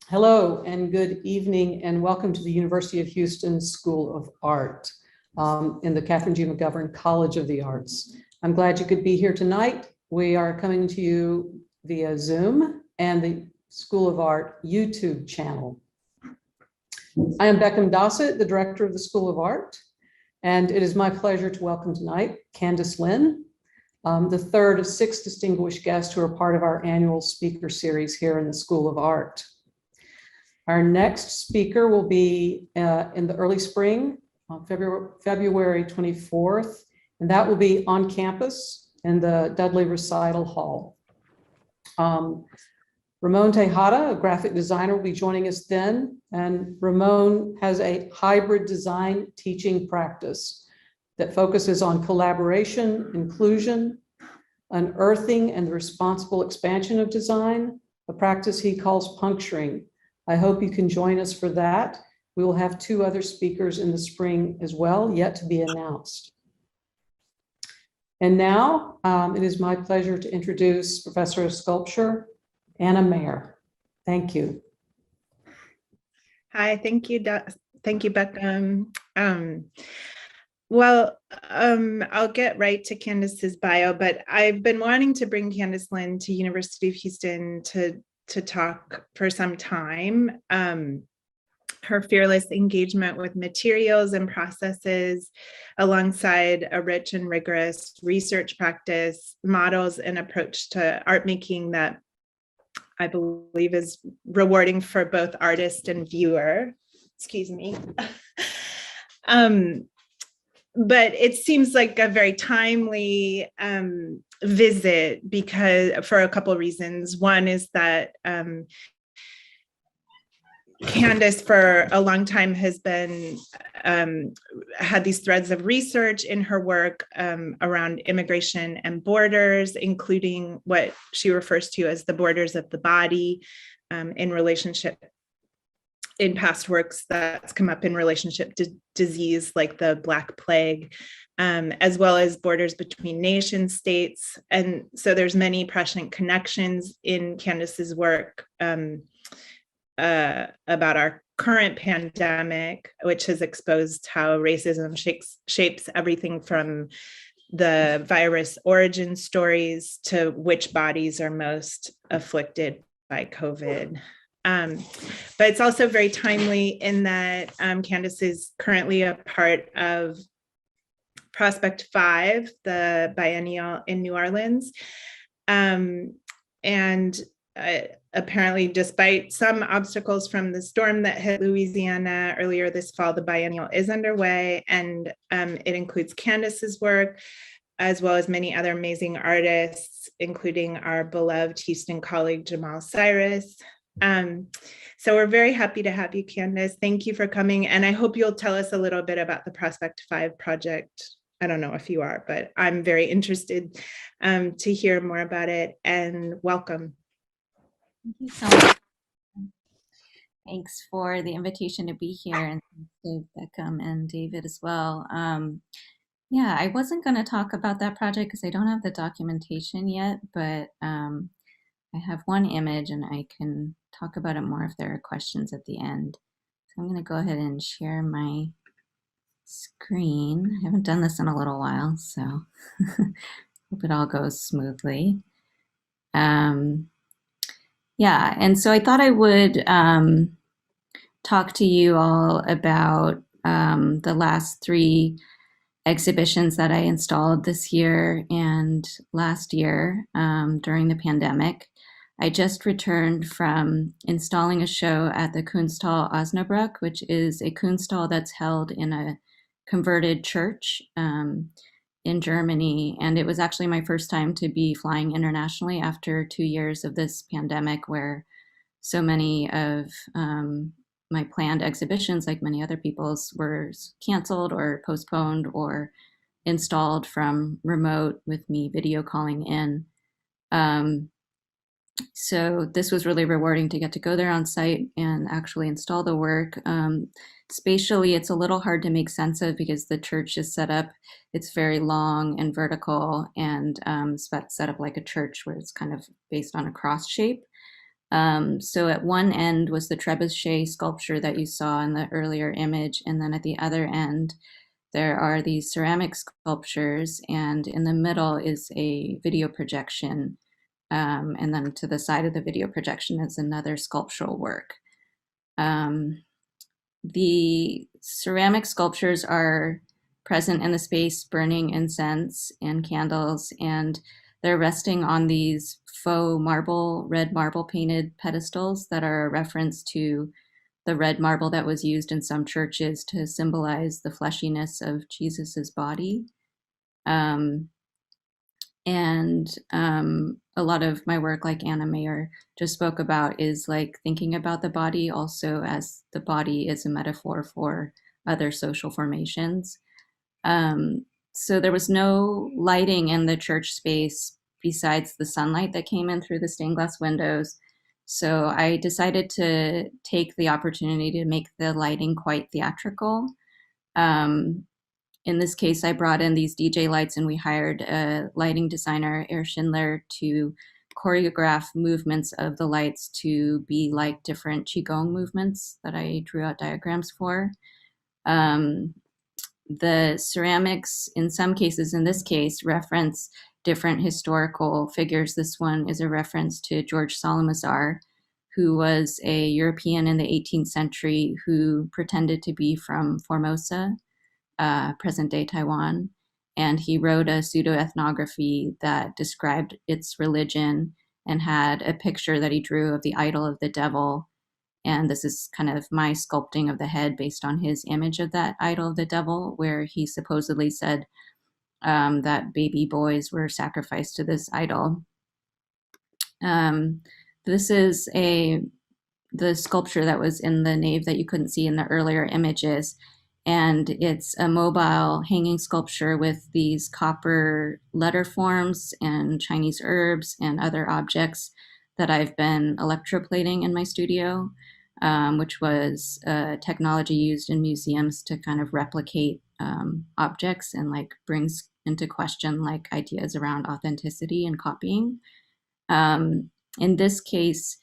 Hello and good evening and welcome to the University of Houston School of Art in the Catherine G. McGovern College of the Arts. I'm glad you could be here tonight. We are coming to you via Zoom and the School of Art YouTube channel. I am Beckham Dossett, the director of the School of Art, and it is my pleasure to welcome tonight Candice Lin, the third of 6 distinguished guests who are part of our annual speaker series here in the School of Art. Our next speaker will be in the early spring, on February 24th, and that will be on campus in the Dudley Recital Hall. Ramon Tejada, a graphic designer, will be joining us then, and Ramon has a hybrid design teaching practice that focuses on collaboration, inclusion, unearthing, and the responsible expansion of design, a practice he calls puncturing. I hope you can join us for that. We will have 2 other speakers in the spring as well, yet to be announced. And now it is my pleasure to introduce Professor of Sculpture, Anna Mayer. Thank you. Hi, thank you, Beckham. I'll get right to Candice's bio, but I've been wanting to bring Candice Lin to University of Houston to talk for some time. Her fearless engagement with materials and processes alongside a rich and rigorous research practice models an approach to art making that I believe is rewarding for both artist and viewer. Excuse me. But it seems like a very timely visit because for a couple of reasons. One is that Candice for a long time has been had these threads of research in her work around immigration and borders, including what she refers to as the borders of the body in relationship in past works that's come up in relationship to disease like the Black Plague, as well as borders between nation states. And so there's many prescient connections in Candice's work about our current pandemic, which has exposed how racism shapes everything from the virus origin stories to which bodies are most afflicted by COVID. But it's also very timely in that Candice is currently a part of Prospect 5, the biennial in New Orleans. Apparently, despite some obstacles from the storm that hit Louisiana earlier this fall, the biennial is underway, and it includes Candice's work, as well as many other amazing artists, including our beloved Houston colleague, Jamal Cyrus. So we're very happy to have you, Candice. Thank you for coming. And I hope you'll tell us a little bit about the Prospect 5 project. I don't know if you are, but I'm very interested to hear more about it, and welcome. Thank you so much. Thanks for the invitation to be here, and thanks to Beckham and David as well. Yeah, I wasn't going to talk about that project because I don't have the documentation yet, but I have one image and I can talk about it more if there are questions at the end. So I'm going to go ahead and share my screen. I haven't done this in a little while, so hope it all goes smoothly. Yeah, and so I thought I would talk to you all about the last 3 exhibitions that I installed this year and last year during the pandemic. I just returned from installing a show at the Coonstall Osnabrück, which is a Coonstall that's held in a converted church in Germany. And it was actually my first time to be flying internationally after 2 years of this pandemic, where so many of my planned exhibitions, like many other people's, were canceled or postponed or installed from remote with me video calling in. So this was really rewarding to get to go there on site and actually install the work. Spatially, it's a little hard to make sense of because the church is set up, it's very long and vertical and set up like a church where it's kind of based on a cross shape. So at one end was the trebuchet sculpture that you saw in the earlier image, and then at the other end, there are these ceramic sculptures, and in the middle is a video projection. And then to the side of the video projection is another sculptural work. The ceramic sculptures are present in the space burning incense and candles, and they're resting on these faux marble, red marble painted pedestals that are a reference to the red marble that was used in some churches to symbolize the fleshiness of Jesus's body. A lot of my work, like Anna Mayer just spoke about, is like thinking about the body also as the body is a metaphor for other social formations. So there was no lighting in the church space besides the sunlight that came in through the stained glass windows. So I decided to take the opportunity to make the lighting quite theatrical. In this case, I brought in these DJ lights, and we hired a lighting designer, Air Schindler, to choreograph movements of the lights to be like different Qigong movements that I drew out diagrams for. The ceramics, in some cases, in this case, reference different historical figures. This one is a reference to George Salmanazar, who was a European in the 18th century who pretended to be from Formosa, present-day Taiwan, and he wrote a pseudo-ethnography that described its religion and had a picture that he drew of the idol of the devil. And this is kind of my sculpting of the head based on his image of that idol of the devil, where he supposedly said that baby boys were sacrificed to this idol. This is the sculpture that was in the nave that you couldn't see in the earlier images. And it's a mobile hanging sculpture with these copper letter forms and Chinese herbs and other objects that I've been electroplating in my studio, which was technology used in museums to kind of replicate objects and like brings into question like ideas around authenticity and copying. In this case,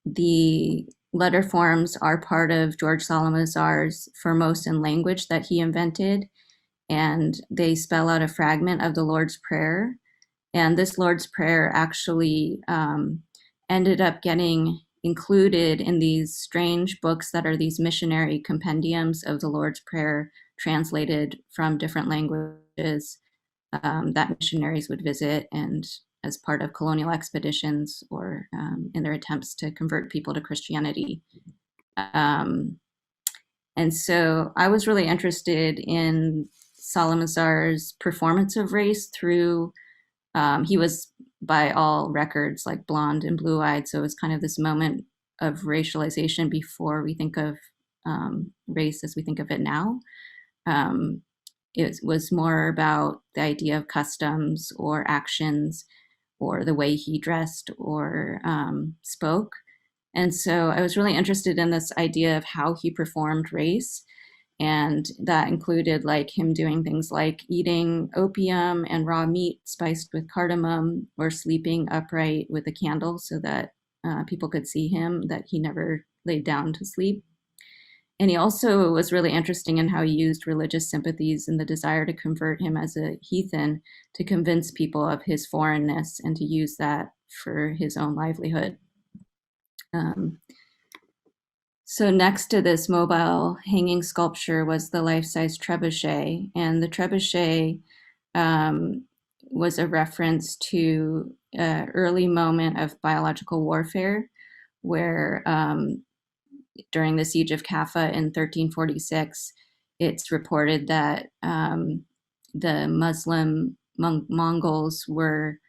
the letter forms are part of George Salmanazar's Formosan language that he invented, and they spell out a fragment of the Lord's Prayer. And this Lord's Prayer actually ended up getting included in these strange books that are these missionary compendiums of the Lord's Prayer translated from different languages that missionaries would visit and as part of colonial expeditions or in their attempts to convert people to Christianity. And so I was really interested in Salmanazar's performance of race through, he was by all records like blonde and blue-eyed, so it was kind of this moment of racialization before we think of race as we think of it now. It was more about the idea of customs or actions or the way he dressed or spoke. And so I was really interested in this idea of how he performed race. And that included like him doing things like eating opium and raw meat spiced with cardamom, or sleeping upright with a candle so that people could see him, that he never laid down to sleep. And he also was really interesting in how he used religious sympathies and the desire to convert him as a heathen to convince people of his foreignness and to use that for his own livelihood. So next to this mobile hanging sculpture was the life-size trebuchet, and the trebuchet was a reference to an early moment of biological warfare where during the siege of Kaffa in 1346, it's reported that the Muslim Mongols were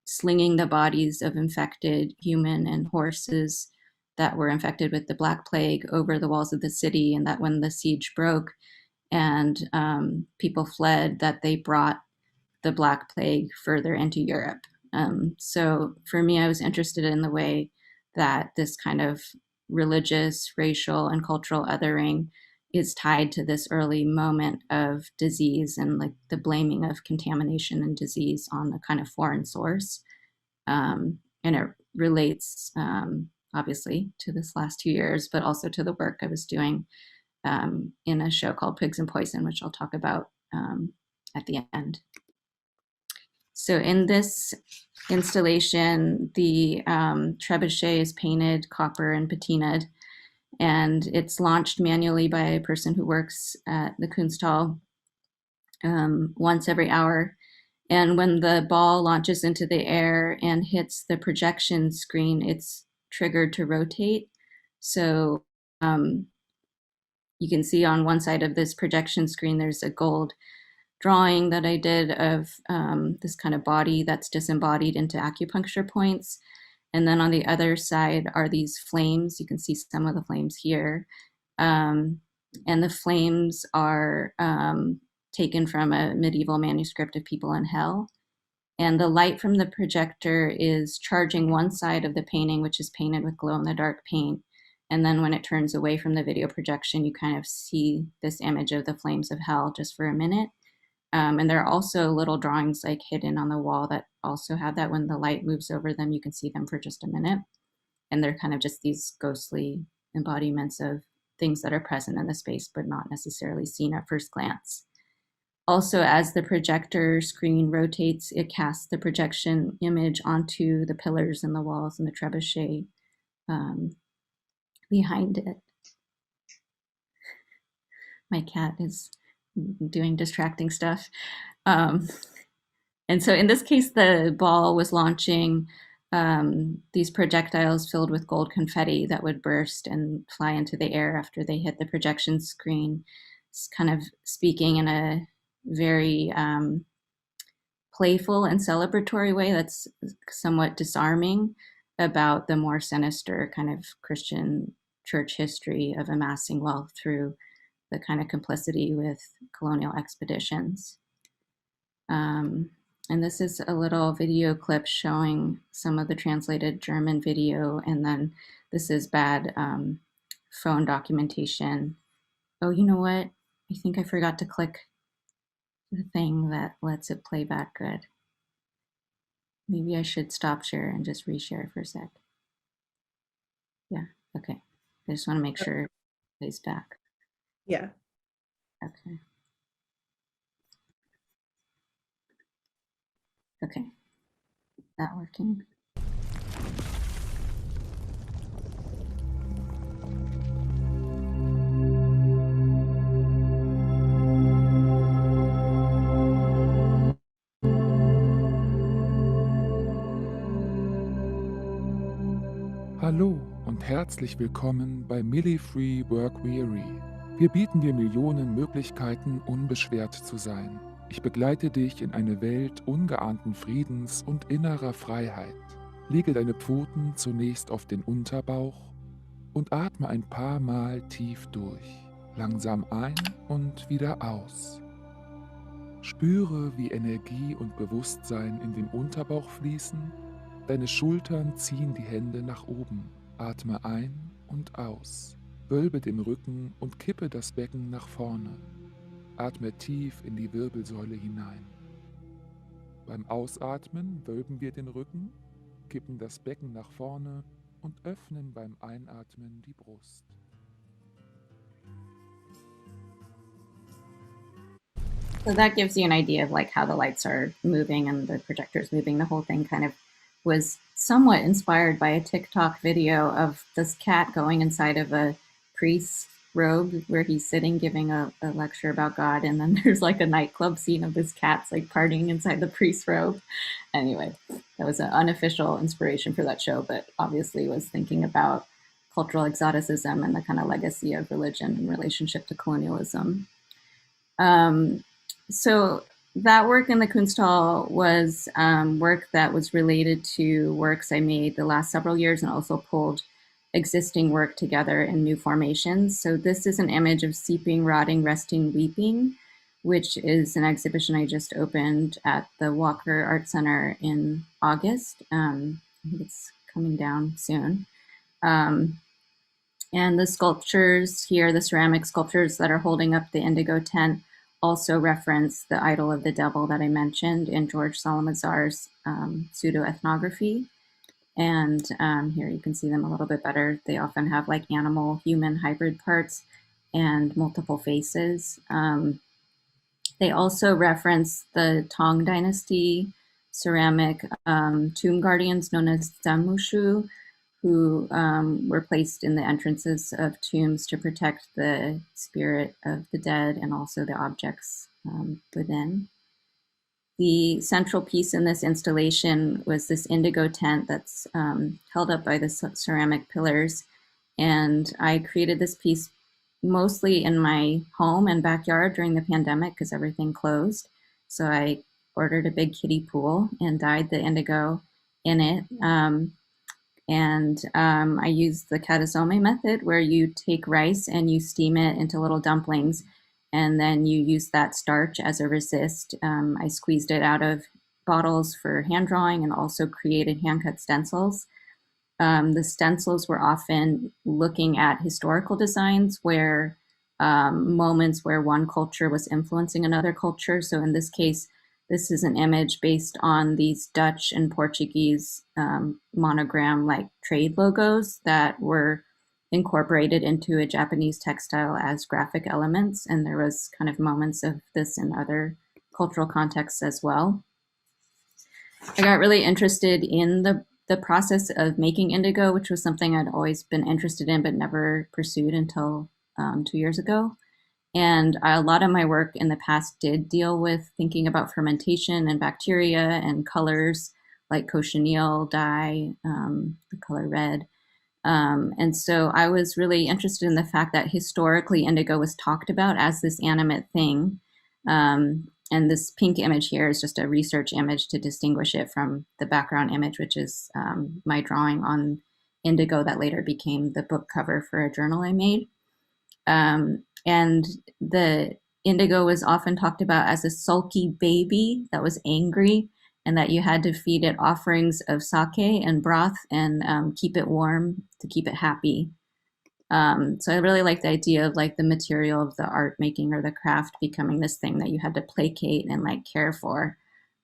slinging the bodies of infected human and horses that were infected with the Black Plague over the walls of the city, and that when the siege broke and people fled, that they brought the Black Plague further into Europe. So for me, I was interested in the way that this kind of religious, racial, and cultural othering is tied to this early moment of disease and like the blaming of contamination and disease on a kind of foreign source. And it relates obviously to this last 2 years, but also to the work I was doing in a show called Pigs and Poison, which I'll talk about at the end. So in this installation, the trebuchet is painted copper and patinaed, and it's launched manually by a person who works at the Coonstall once every hour. And when the ball launches into the air and hits the projection screen, it's triggered to rotate. So you can see on one side of this projection screen, there's a gold drawing that I did of this kind of body that's disembodied into acupuncture points. And then on the other side are these flames. You can see some of the flames here. And the flames are taken from a medieval manuscript of People in Hell. And the light from the projector is charging one side of the painting, which is painted with glow-in-the-dark paint. And then when it turns away from the video projection, you kind of see this image of the flames of hell just for a minute. And there are also little drawings like hidden on the wall that also have that. When the light moves over them, you can see them for just a minute. And they're kind of just these ghostly embodiments of things that are present in the space, but not necessarily seen at first glance. Also, as the projector screen rotates, it casts the projection image onto the pillars and the walls and the trebuchet behind it. My cat is doing distracting stuff. And so in this case, the ball was launching these projectiles filled with gold confetti that would burst and fly into the air after they hit the projection screen. It's kind of speaking in a very playful and celebratory way that's somewhat disarming about the more sinister kind of Christian church history of amassing wealth through the kind of complicity with colonial expeditions. And this is a little video clip showing some of the translated German video, and then this is bad phone documentation. Oh, you know what? I think I forgot to click the thing that lets it play back good. Maybe I should stop share and just reshare for a sec. Yeah, okay. I just want to make sure it plays back. Yeah. Okay. Okay. Is that working? Hallo und herzlich willkommen bei Milli Free Work Weary. Wir bieten dir Millionen Möglichkeiten, unbeschwert zu sein. Ich begleite dich in eine Welt ungeahnten Friedens und innerer Freiheit. Lege deine Pfoten zunächst auf den Unterbauch und atme ein paar Mal tief durch. Langsam ein und wieder aus. Spüre, wie Energie und Bewusstsein in den Unterbauch fließen. Deine Schultern ziehen die Hände nach oben. Atme ein und aus. Wölbe den Rücken und kippe das Becken nach vorne. Atme tief in die Wirbelsäule hinein. Beim Ausatmen wölben wir den Rücken, kippen das Becken nach vorne und öffnen beim Einatmen die Brust. So that gives you an idea of like how the lights are moving and the projectors moving. The whole thing kind of was somewhat inspired by a TikTok video of this cat going inside of a priest's robe where he's sitting giving a lecture about God. And then there's like a nightclub scene of this cat's like partying inside the priest's robe. Anyway, that was an unofficial inspiration for that show, but obviously was thinking about cultural exoticism and the kind of legacy of religion in relationship to colonialism. So that work in the Coonstall was work that was related to works I made the last several years and also pulled existing work together in new formations. So this is an image of Seeping, Rotting, Resting, Weeping, which is an exhibition I just opened at the Walker Art Center in August. I think it's coming down soon. And the sculptures here, the ceramic sculptures that are holding up the Indigo tent, also reference the idol of the devil that I mentioned in George Salamazar's pseudo-ethnography. And here you can see them a little bit better. They often have like animal human hybrid parts and multiple faces. They also reference the Tang Dynasty ceramic tomb guardians known as Zamushu, who were placed in the entrances of tombs to protect the spirit of the dead and also the objects within. The central piece in this installation was this indigo tent that's held up by the ceramic pillars. And I created this piece mostly in my home and backyard during the pandemic because everything closed. So I ordered a big kiddie pool and dyed the indigo in it. I used the katasome method where you take rice and you steam it into little dumplings, and then you use that starch as a resist. I squeezed it out of bottles for hand drawing and also created hand-cut stencils. The stencils were often looking at historical designs where moments where one culture was influencing another culture. So in this case, this is an image based on these Dutch and Portuguese monogram like trade logos that were incorporated into a Japanese textile as graphic elements. And there was kind of moments of this in other cultural contexts as well. I got really interested in the process of making indigo, which was something I'd always been interested in but never pursued until 2 years ago. And a lot of my work in the past did deal with thinking about fermentation and bacteria and colors like cochineal dye, the color red. And so I was really interested in the fact that historically indigo was talked about as this animate thing. And this pink image here is just a research image to distinguish it from the background image, which is my drawing on indigo that later became the book cover for a journal I made. And the indigo was often talked about as a sulky baby that was angry and that you had to feed it offerings of sake and broth and keep it warm to keep it happy. So I really like the idea of like the material of the art making or the craft becoming this thing that you had to placate and like care for.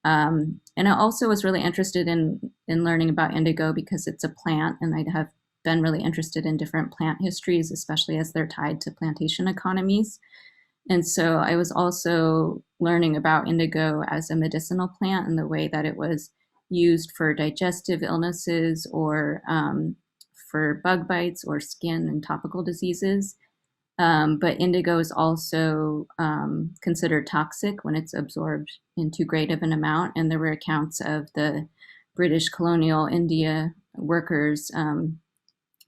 And I also was really interested in learning about indigo because it's a plant, and I have been really interested in different plant histories, especially as they're tied to plantation economies. And so I was also learning about indigo as a medicinal plant and the way that it was used for digestive illnesses or for bug bites or skin and topical diseases. But indigo is also considered toxic when it's absorbed in too great of an amount. And there were accounts of the British colonial India workers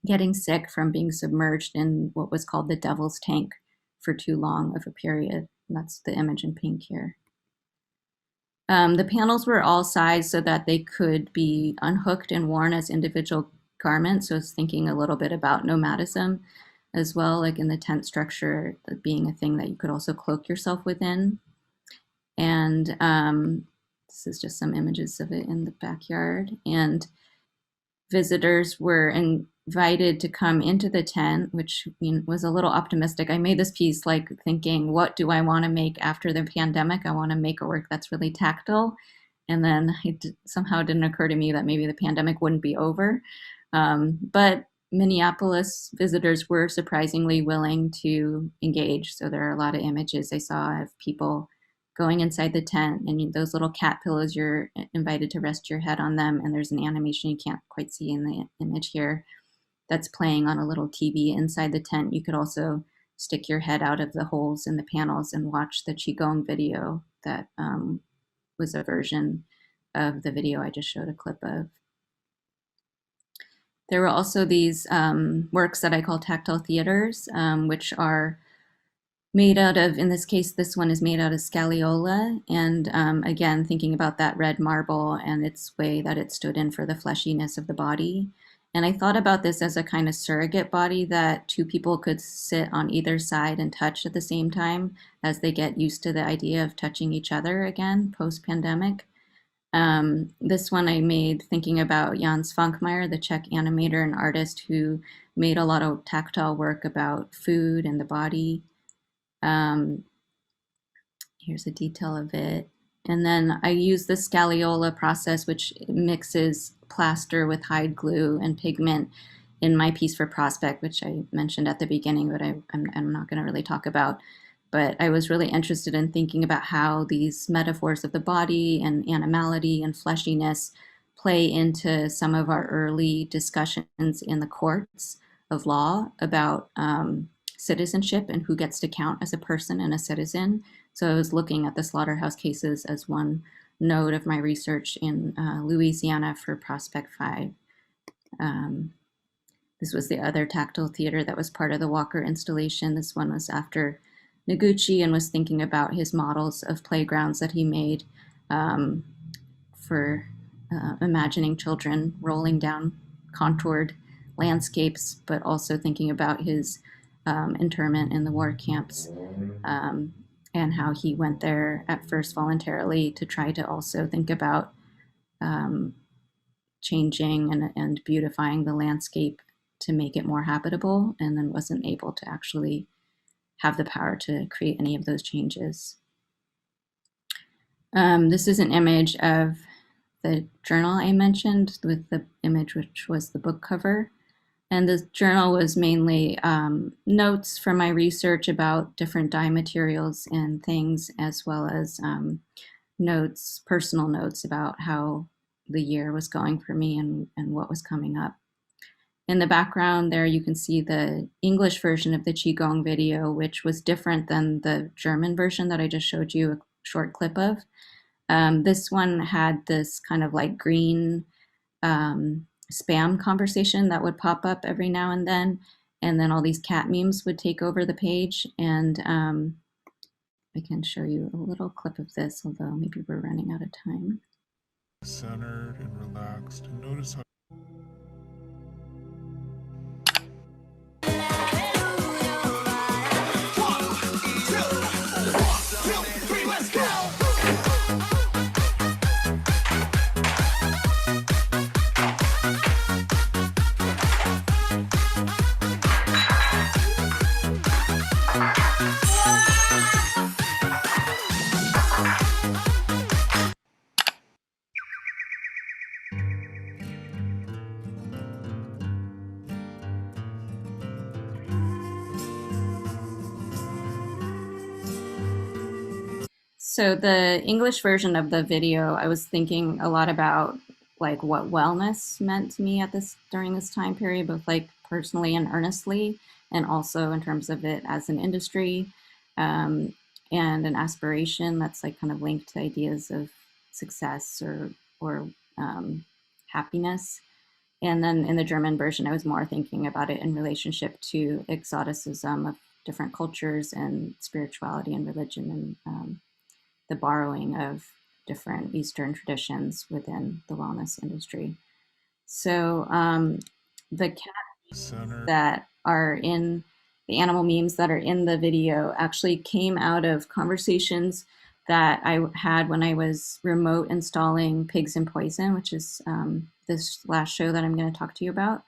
getting sick from being submerged in what was called the devil's tank for too long of a period. And that's the image in pink here. The panels were all sized so that they could be unhooked and worn as individual garments. So I was thinking a little bit about nomadism as well, like in the tent structure, being a thing that you could also cloak yourself within. And this is just some images of it in the backyard. And visitors were invited to come into the tent, which was a little optimistic. I made this piece like thinking, what do I want to make after the pandemic? I want to make a work that's really tactile. And then it somehow didn't occur to me that maybe the pandemic wouldn't be over. But Minneapolis visitors were surprisingly willing to engage. So there are a lot of images I saw of people going inside the tent, and those little cat pillows, you're invited to rest your head on them. And there's an animation you can't quite see in the image here that's playing on a little TV inside the tent. You could also stick your head out of the holes in the panels and watch the Qigong video that was a version of the video I just showed a clip of. There were also these works that I call tactile theaters, which are made out of, in this case, this one is made out of scagliola. And again, thinking about that red marble and its way that it stood in for the fleshiness of the body. And I thought about this as a kind of surrogate body that two people could sit on either side and touch at the same time as they get used to the idea of touching each other again, post-pandemic. This one I made thinking about Jan Svankmajer, the Czech animator and artist who made a lot of tactile work about food and the body. here's a detail of it. And then I use the Scaliola process, which mixes plaster with hide glue and pigment in my piece for Prospect, which I mentioned at the beginning, but I'm not going to really talk about. But I was really interested in thinking about how these metaphors of the body and animality and fleshiness play into some of our early discussions in the courts of law about citizenship and who gets to count as a person and a citizen. So I was looking at the slaughterhouse cases as one node of my research in Louisiana for Prospect 5. This was the other tactile theater that was part of the Walker installation. This one was after Noguchi and was thinking about his models of playgrounds that he made for imagining children rolling down contoured landscapes, but also thinking about his internment in the war camps and how he went there at first voluntarily to try to also think about changing and beautifying the landscape to make it more habitable, and then wasn't able to actually have the power to create any of those changes. This is an image of the journal I mentioned with the image which was the book cover. And the journal was mainly notes from my research about different dye materials and things, as well as notes, personal notes about how the year was going for me and what was coming up. In the background there, you can see the English version of the Qigong video, which was different than the German version that I just showed you a short clip of. This one had this kind of like green spam conversation that would pop up every now and then all these cat memes would take over the page. And I can show you a little clip of this, although maybe we're running out of time. Centered and relaxed, and notice how So the English version of the video, I was thinking a lot about like what wellness meant to me during this time period, both like personally and earnestly, and also in terms of it as an industry and an aspiration that's like kind of linked to ideas of success or happiness. And then in the German version, I was more thinking about it in relationship to exoticism of different cultures and spirituality and religion and the borrowing of different Eastern traditions within the wellness industry. So the cats that are in the animal memes that are in the video actually came out of conversations that I had when I was remote installing Pigs in Poison, which is this last show that I'm going to talk to you about,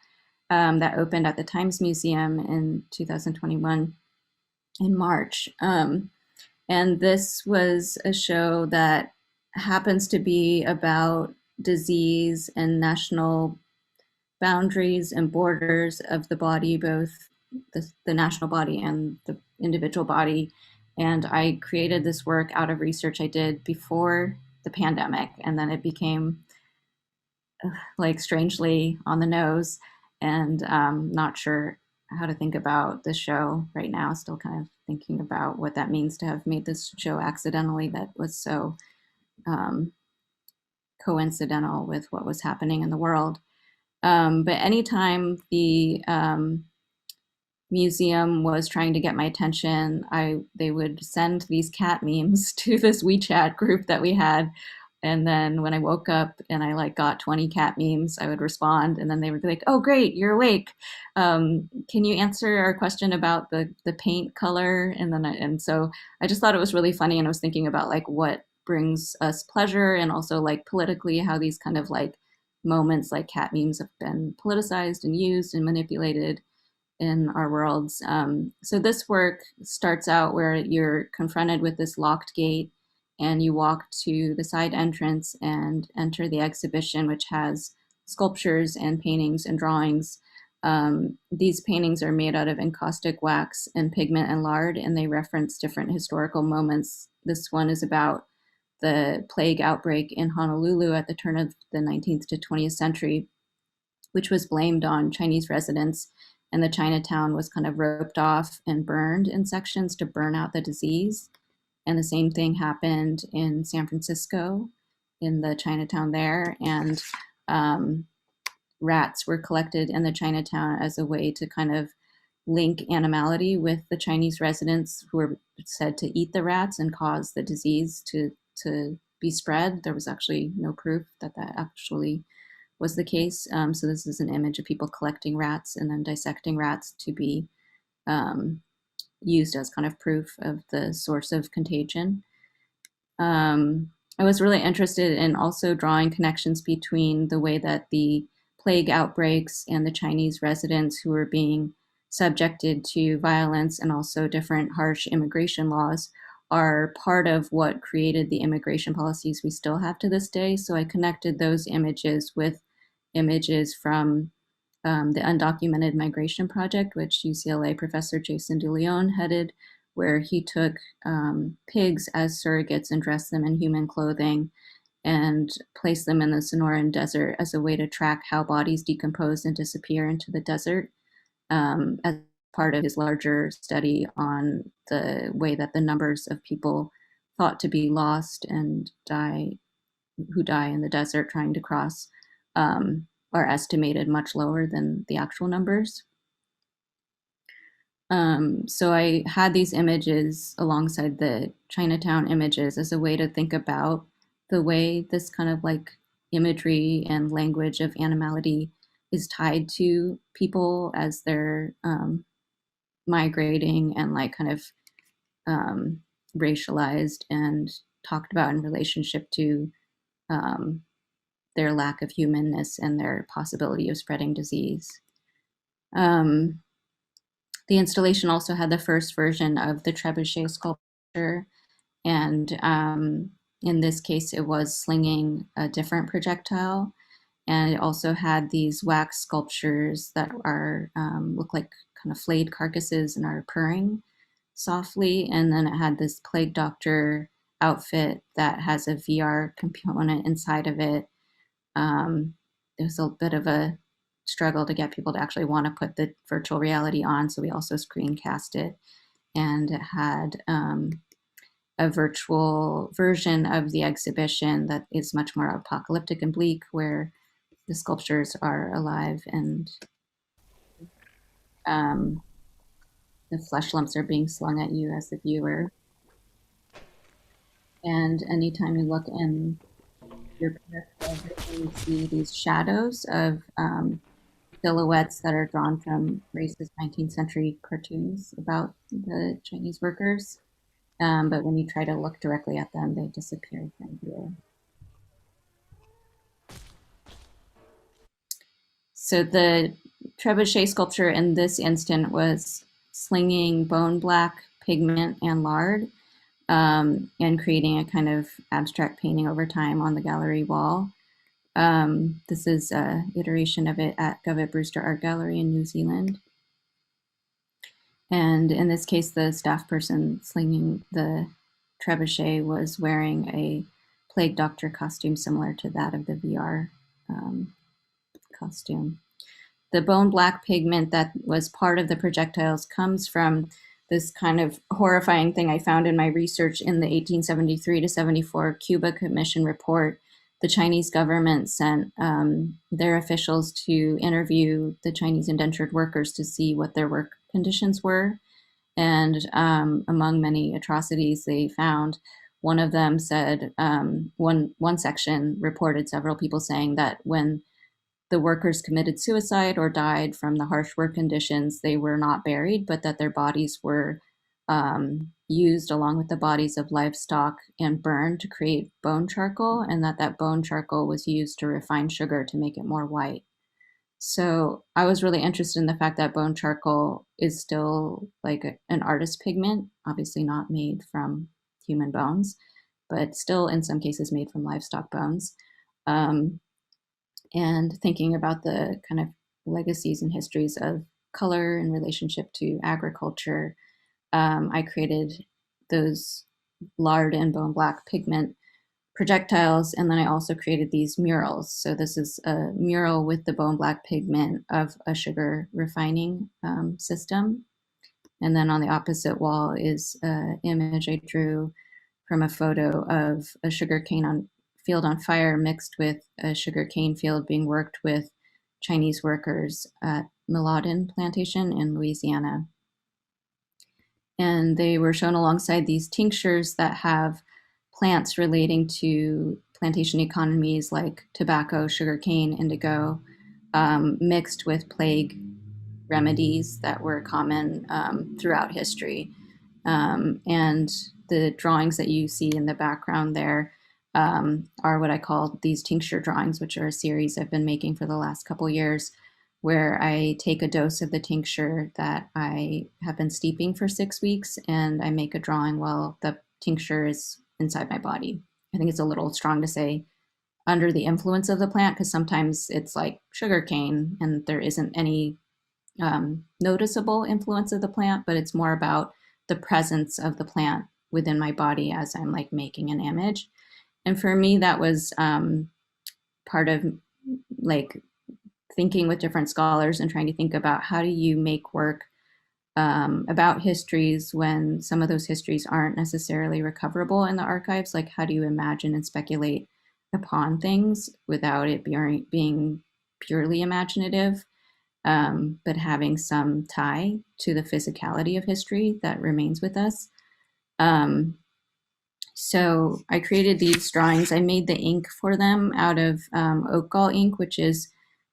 that opened at the Times Museum in 2021 in March. And this was a show that happens to be about disease and national boundaries and borders of the body, both the national body and the individual body. And I created this work out of research I did before the pandemic, and then it became like strangely on the nose, and not sure how to think about the show right now. Still kind of thinking about what that means to have made this show accidentally that was so coincidental with what was happening in the world. But anytime the museum was trying to get my attention, they would send these cat memes to this WeChat group that we had. And then when I woke up and I like got 20 cat memes, I would respond, and then they would be like, "Oh, great, you're awake. Can you answer our question about the paint color?" And so I just thought it was really funny, and I was thinking about like what brings us pleasure, and also like politically how these kind of like moments like cat memes have been politicized and used and manipulated in our worlds. So this work starts out where you're confronted with this locked gate, and you walk to the side entrance and enter the exhibition, which has sculptures and paintings and drawings. These paintings are made out of encaustic wax and pigment and lard, and they reference different historical moments. This one is about the plague outbreak in Honolulu at the turn of the 19th to 20th century, which was blamed on Chinese residents, and the Chinatown was kind of roped off and burned in sections to burn out the disease. And the same thing happened in San Francisco, in the Chinatown there, and rats were collected in the Chinatown as a way to kind of link animality with the Chinese residents who were said to eat the rats and cause the disease to be spread. There was actually no proof that that actually was the case. So this is an image of people collecting rats and then dissecting rats to be used as kind of proof of the source of contagion. I was really interested in also drawing connections between the way that the plague outbreaks and the Chinese residents who were being subjected to violence and also different harsh immigration laws are part of what created the immigration policies we still have to this day. So I connected those images with images from the Undocumented Migration Project, which UCLA professor Jason DeLeon headed, where he took pigs as surrogates and dressed them in human clothing and placed them in the Sonoran Desert as a way to track how bodies decompose and disappear into the desert, as part of his larger study on the way that the numbers of people thought to be lost and who die in the desert trying to cross are estimated much lower than the actual numbers. So I had these images alongside the Chinatown images as a way to think about the way this kind of like imagery and language of animality is tied to people as they're migrating and like kind of racialized and talked about in relationship to their lack of humanness and their possibility of spreading disease. The installation also had the first version of the trebuchet sculpture, and in this case, it was slinging a different projectile, and it also had these wax sculptures that are look like kind of flayed carcasses and are purring softly, and then it had this plague doctor outfit that has a VR component inside of it. There's a bit of a struggle to get people to actually want to put the virtual reality on, so we also screencast it, and it had a virtual version of the exhibition that is much more apocalyptic and bleak, where the sculptures are alive and the flesh lumps are being slung at you as the viewer. And anytime you look in your peripheral, you see these shadows of silhouettes that are drawn from racist 19th century cartoons about the Chinese workers. But when you try to look directly at them, they disappear from view. So the trebuchet sculpture in this instant was slinging bone black pigment and lard, and creating a kind of abstract painting over time on the gallery wall. This is an iteration of it at Govett Brewster Art Gallery in New Zealand. And in this case, the staff person slinging the trebuchet was wearing a plague doctor costume similar to that of the VR costume. The bone black pigment that was part of the projectiles comes from this kind of horrifying thing I found in my research in the 1873 to 74 Cuba Commission report. The Chinese government sent their officials to interview the Chinese indentured workers to see what their work conditions were. And among many atrocities they found, one of them said, one section reported several people saying that when the workers committed suicide or died from the harsh work conditions, they were not buried, but that their bodies were used along with the bodies of livestock and burned to create bone charcoal, and that bone charcoal was used to refine sugar to make it more white. So I was really interested in the fact that bone charcoal is still like an artist pigment, obviously not made from human bones, but still in some cases made from livestock bones. Um, and thinking about the kind of legacies and histories of color in relationship to agriculture, I created those lard and bone black pigment projectiles, and then I also created these murals. So this is a mural with the bone black pigment of a sugar refining system. And then on the opposite wall is an image I drew from a photo of a sugarcane field on fire mixed with a sugarcane field being worked with Chinese workers at Miladen plantation in Louisiana. And they were shown alongside these tinctures that have plants relating to plantation economies like tobacco, sugarcane, indigo, mixed with plague remedies that were common throughout history. And the drawings that you see in the background there are what I call these tincture drawings, which are a series I've been making for the last couple years, where I take a dose of the tincture that I have been steeping for 6 weeks, and I make a drawing while the tincture is inside my body. I think it's a little strong to say under the influence of the plant, because sometimes it's like sugarcane and there isn't any noticeable influence of the plant, but it's more about the presence of the plant within my body as I'm like making an image. And for me, that was part of like thinking with different scholars and trying to think about how do you make work about histories when some of those histories aren't necessarily recoverable in the archives. Like, how do you imagine and speculate upon things without it being purely imaginative, but having some tie to the physicality of history that remains with us. So I created these drawings. I made the ink for them out of oak gall ink, which is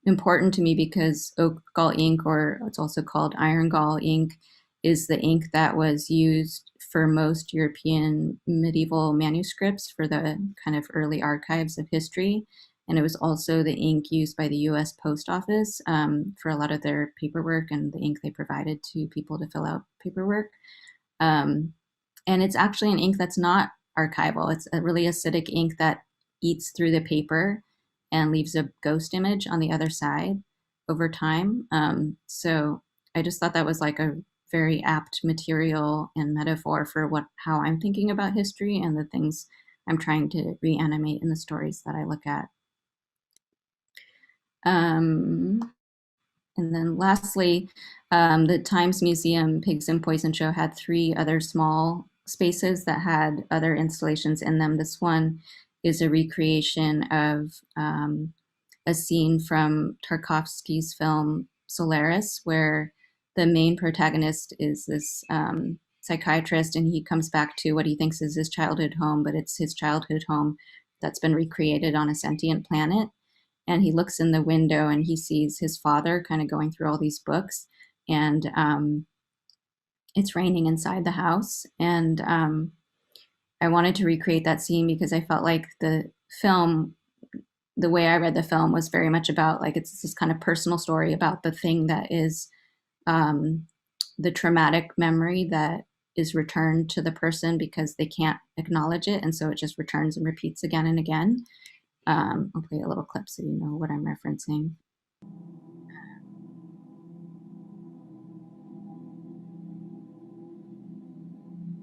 important to me because oak gall ink, or it's also called iron gall ink, is the ink that was used for most European medieval manuscripts for the kind of early archives of history. And it was also the ink used by the US Post Office for a lot of their paperwork and the ink they provided to people to fill out paperwork. And it's actually an ink that's not archival. It's a really acidic ink that eats through the paper and leaves a ghost image on the other side over time. So I just thought that was like a very apt material and metaphor for how I'm thinking about history and the things I'm trying to reanimate in the stories that I look at. And then lastly, the Times Museum Pigs and Poison show had 3 other small spaces that had other installations in them. This one is a recreation of a scene from Tarkovsky's film Solaris, where the main protagonist is this psychiatrist, and he comes back to what he thinks is his childhood home, but it's his childhood home that's been recreated on a sentient planet. And he looks in the window and he sees his father kind of going through all these books, and it's raining inside the house. And I wanted to recreate that scene because I felt like the film, the way I read the film, was very much about like, it's this kind of personal story about the thing that is the traumatic memory that is returned to the person because they can't acknowledge it. And so it just returns and repeats again and again. I'll play a little clip so you know what I'm referencing.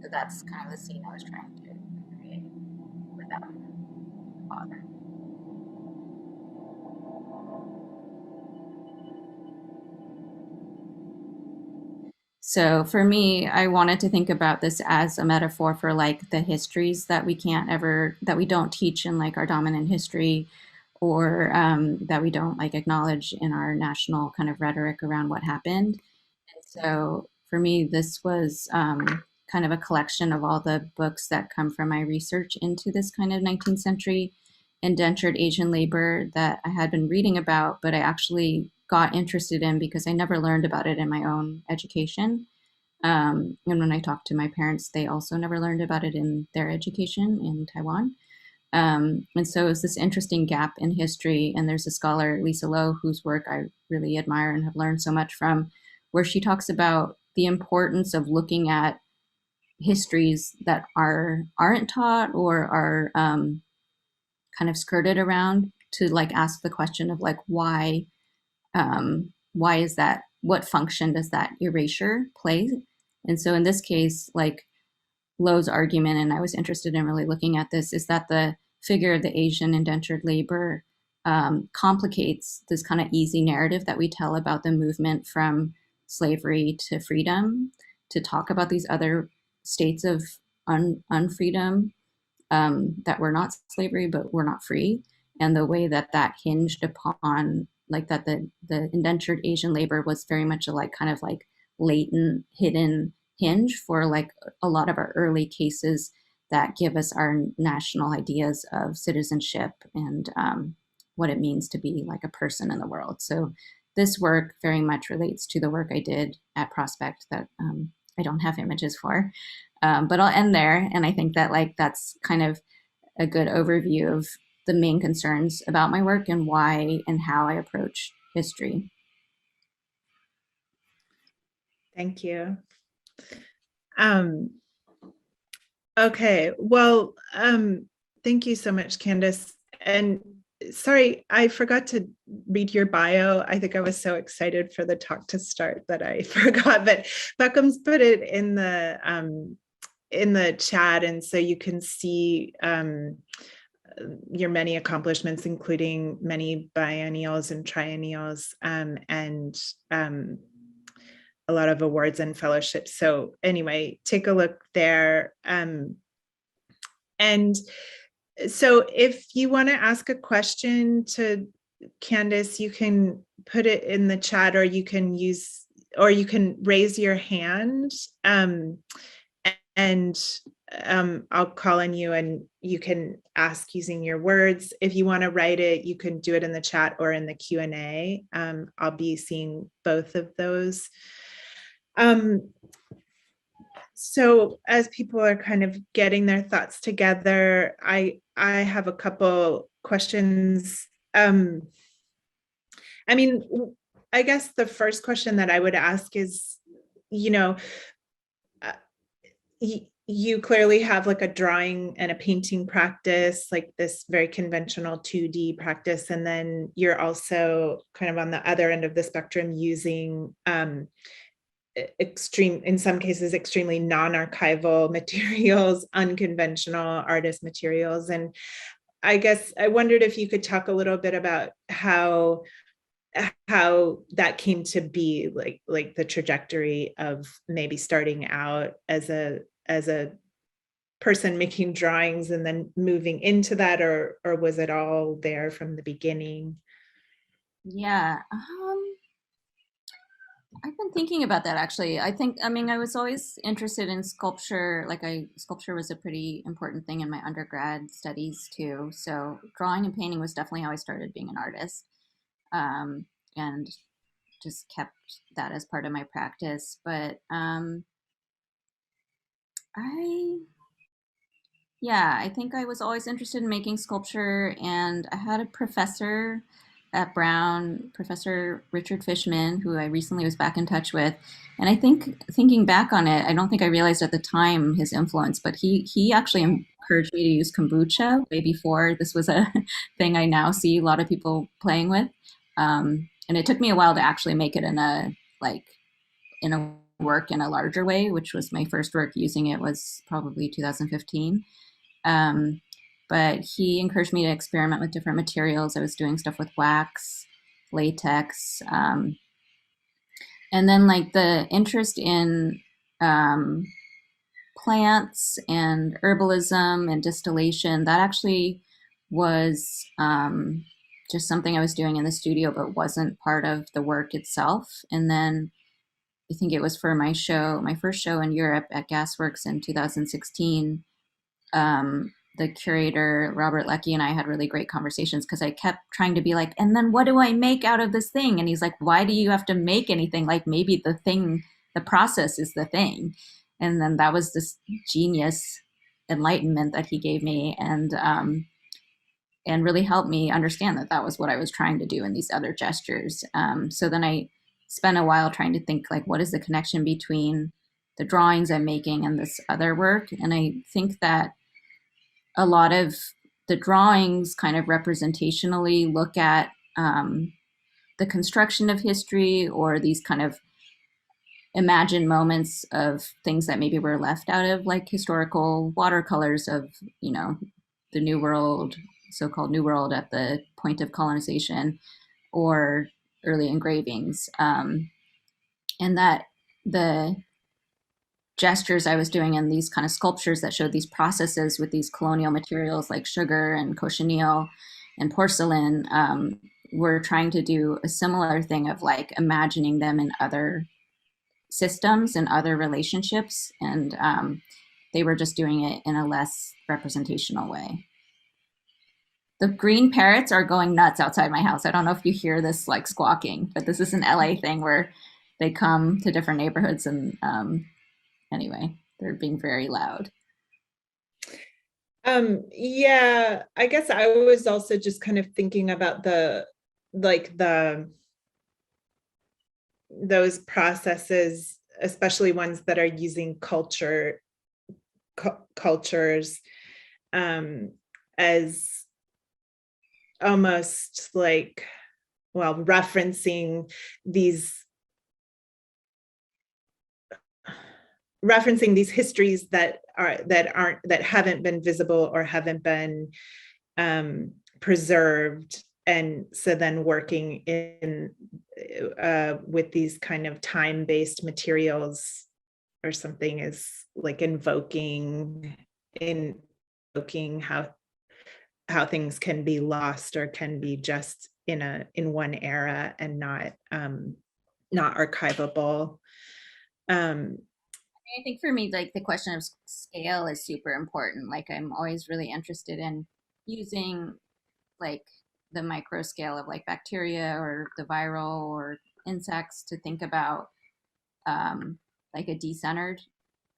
So that's kind of the scene I was trying to create without the father. So for me, I wanted to think about this as a metaphor for like the histories that we don't teach in like our dominant history, or that we don't like acknowledge in our national kind of rhetoric around what happened. And so for me, this was kind of a collection of all the books that come from my research into this kind of 19th century indentured Asian labor that I had been reading about, but I actually got interested in because I never learned about it in my own education. And when I talked to my parents, they also never learned about it in their education in Taiwan. And so it's this interesting gap in history. And there's a scholar, Lisa Lowe, whose work I really admire and have learned so much from, where she talks about the importance of looking at histories that aren't taught or are kind of skirted around, to like ask the question of like why is that, what function does that erasure play? And so in this case, like Lowe's argument, and I was interested in really looking at this, is that the figure of the Asian indentured labor complicates this kind of easy narrative that we tell about the movement from slavery to freedom, to talk about these other states of unfreedom that were not slavery but were not free, and the way that that hinged upon like that the indentured Asian labor was very much a like kind of like latent hidden hinge for like a lot of our early cases that give us our national ideas of citizenship and what it means to be like a person in the world. So this work very much relates to the work I did at Prospect that I don't have images for, but I'll end there. And I think that like that's kind of a good overview of the main concerns about my work and why and how I approach history. Thank you. Okay, well, thank you so much, Candice. And sorry, I forgot to read your bio. I think I was so excited for the talk to start that I forgot, but Beckham's put it in the chat, and so you can see your many accomplishments, including many biennials and triennials, and a lot of awards and fellowships. So anyway, take a look there. And so if you want to ask a question to Candice, you can put it in the chat, or you can raise your hand. I'll call on you and you can ask using your words. If you want to write it, you can do it in the chat or in the Q&A. I'll be seeing both of those. So as people are kind of getting their thoughts together, I have a couple questions. I mean, I guess the first question that I would ask is, you clearly have like a drawing and a painting practice, like this very conventional 2D practice. And then you're also kind of on the other end of the spectrum using in some cases, extremely non-archival materials, unconventional artist materials. And I guess I wondered if you could talk a little bit about how that came to be, like the trajectory of maybe starting out as a person making drawings and then moving into that, or was it all there from the beginning? Yeah. I've been thinking about that actually. I was always interested in sculpture. Sculpture was a pretty important thing in my undergrad studies too. So drawing and painting was definitely how I started being an artist, and just kept that as part of my practice. But I think I was always interested in making sculpture, and I had a professor at Brown, Professor Richard Fishman, who I recently was back in touch with. And I think thinking back on it, I don't think I realized at the time his influence, but he actually encouraged me to use kombucha way before this was a thing I now see a lot of people playing with. And it took me a while to actually make it in a work in a larger way, which was my first work using it was probably 2015. But he encouraged me to experiment with different materials. I was doing stuff with wax, latex, and then like the interest in plants and herbalism and distillation, that actually was just something I was doing in the studio, but wasn't part of the work itself. And then I think it was for my first show in Europe at Gasworks in 2016. The curator, Robert Leckie, and I had really great conversations because I kept trying to be like, and then what do I make out of this thing? And he's like, why do you have to make anything? Like maybe the process is the thing. And then that was this genius enlightenment that he gave me. And and really helped me understand that that was what I was trying to do in these other gestures. So then I spent a while trying to think, like, what is the connection between the drawings I'm making and this other work? And I think that a lot of the drawings kind of representationally look at the construction of history, or these kind of imagined moments of things that maybe were left out of, like historical watercolors of, you know, the New World, so-called New World at the point of colonization, or early engravings. And that the gestures I was doing in these kind of sculptures that showed these processes with these colonial materials like sugar and cochineal and porcelain, were trying to do a similar thing of like imagining them in other systems and other relationships. And they were just doing it in a less representational way. The green parrots are going nuts outside my house. I don't know if you hear this like squawking, but this is an LA thing where they come to different neighborhoods, and anyway, they're being very loud. Yeah, I guess I was also just kind of thinking about those processes, especially ones that are using cultures as almost like, well, referencing these histories that haven't been visible or haven't been preserved. And so then working in with these kind of time-based materials or something is like invoking how things can be lost or can be just in one era and not archivable. I think for me, like, the question of scale is super important. Like, I'm always really interested in using like the micro scale of like bacteria or the viral or insects to think about like a decentered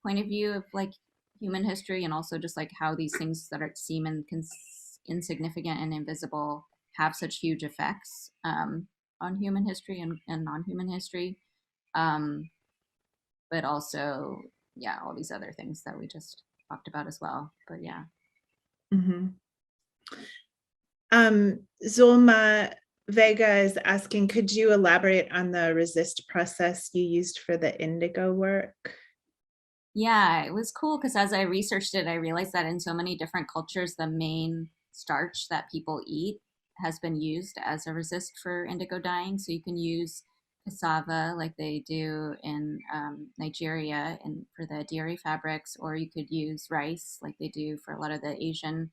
point of view of like human history, and also just like how these things that seem insignificant and invisible have such huge effects on human history and non-human history. But also, yeah, all these other things that we just talked about as well. But yeah. Mm-hmm. Zulma Vega is asking, could you elaborate on the resist process you used for the indigo work? Yeah, it was cool because as I researched it, I realized that in so many different cultures, the main starch that people eat has been used as a resist for indigo dyeing. So you can use cassava like they do in Nigeria and for the dairy fabrics, or you could use rice like they do for a lot of the Asian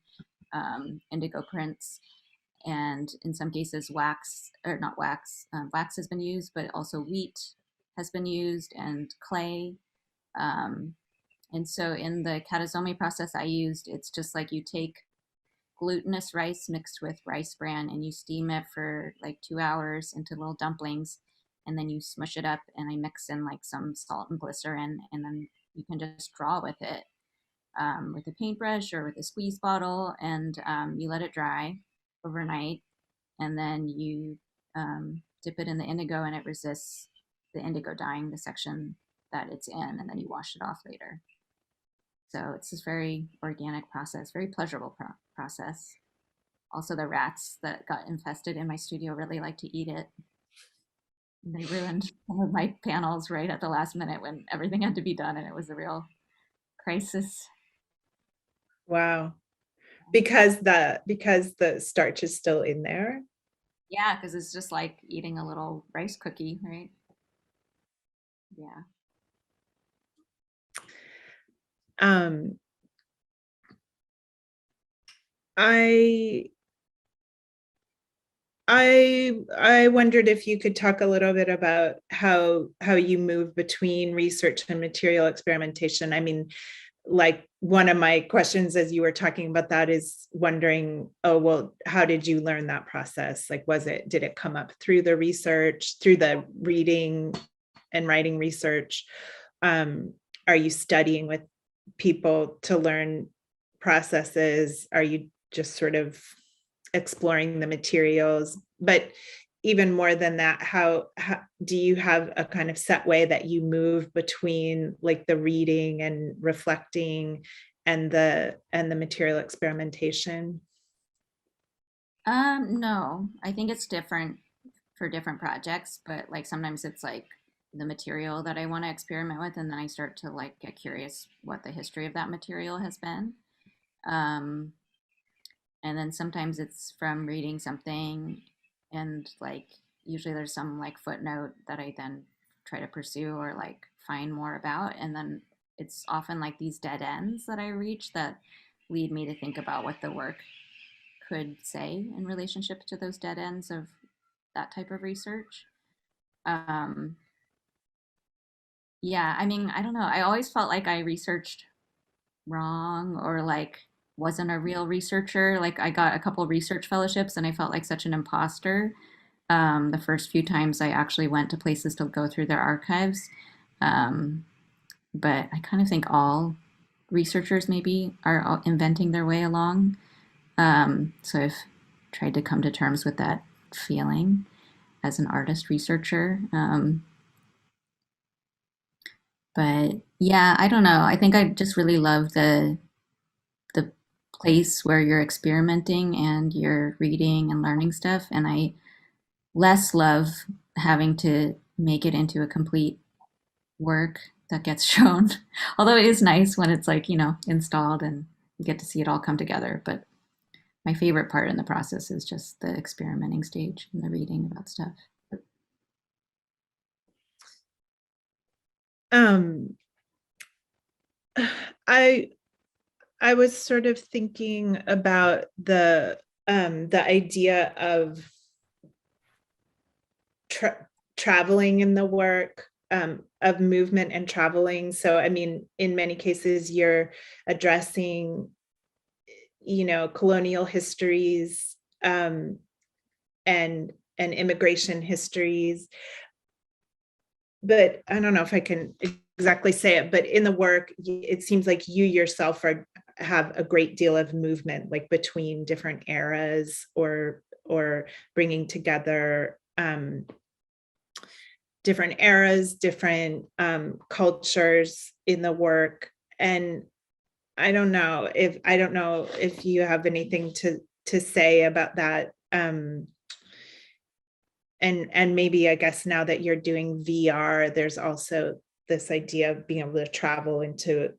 indigo prints. And in some cases, wax has been used, but also wheat has been used, and clay. And so in the katazomi process I used, it's just like you take glutinous rice mixed with rice bran and you steam it for like 2 hours into little dumplings, and then you smush it up, and I mix in like some salt and glycerin, and then you can just draw with it with a paintbrush or with a squeeze bottle, and you let it dry overnight, and then you dip it in the indigo, and it resists the indigo dyeing the section that it's in, and then you wash it off later. So it's this very organic process, very pleasurable process. Also, the rats that got infested in my studio really like to eat it. They ruined some of my panels right at the last minute when everything had to be done, and it was a real crisis. Wow. Because the starch is still in there? Yeah, because it's just like eating a little rice cookie, right? Yeah. I wondered if you could talk a little bit about how you move between research and material experimentation. I mean, like, one of my questions as you were talking about that is wondering, oh, well, how did you learn that process? Like, did it come up through the research, through the reading and writing research? Are you studying with people to learn processes? Are you just sort of exploring the materials. But even more than that, how do you have a kind of set way that you move between like the reading and reflecting and the material experimentation? No, I think it's different for different projects, but like sometimes it's like the material that I want to experiment with, and then I start to like get curious what the history of that material has been. Um, and then sometimes it's from reading something, and like usually there's some like footnote that I then try to pursue or like find more about, and then it's often like these dead ends that I reach that lead me to think about what the work could say in relationship to those dead ends of that type of research. Um, yeah, I mean, I don't know. I always felt like I researched wrong or like wasn't a real researcher. Like I got a couple research fellowships and I felt like such an imposter. The first few times I actually went to places to go through their archives. Um, but I kind of think all researchers maybe are inventing their way along. So I've tried to come to terms with that feeling as an artist researcher. But yeah, I don't know. I think I just really love the place where you're experimenting and you're reading and learning stuff, and I less love having to make it into a complete work that gets shown. Although it is nice when it's like, installed and you get to see it all come together. But my favorite part in the process is just the experimenting stage and the reading about stuff. I was sort of thinking about the idea of traveling in the work, of movement and traveling. So, I mean, in many cases, you're addressing, colonial histories, and immigration histories. But I don't know if I can exactly say it, but in the work, it seems like you yourself have a great deal of movement, like between different eras or bringing together different eras, different cultures in the work. And I don't know if you have anything to say about that. And maybe, I guess, now that you're doing VR, there's also this idea of being able to travel into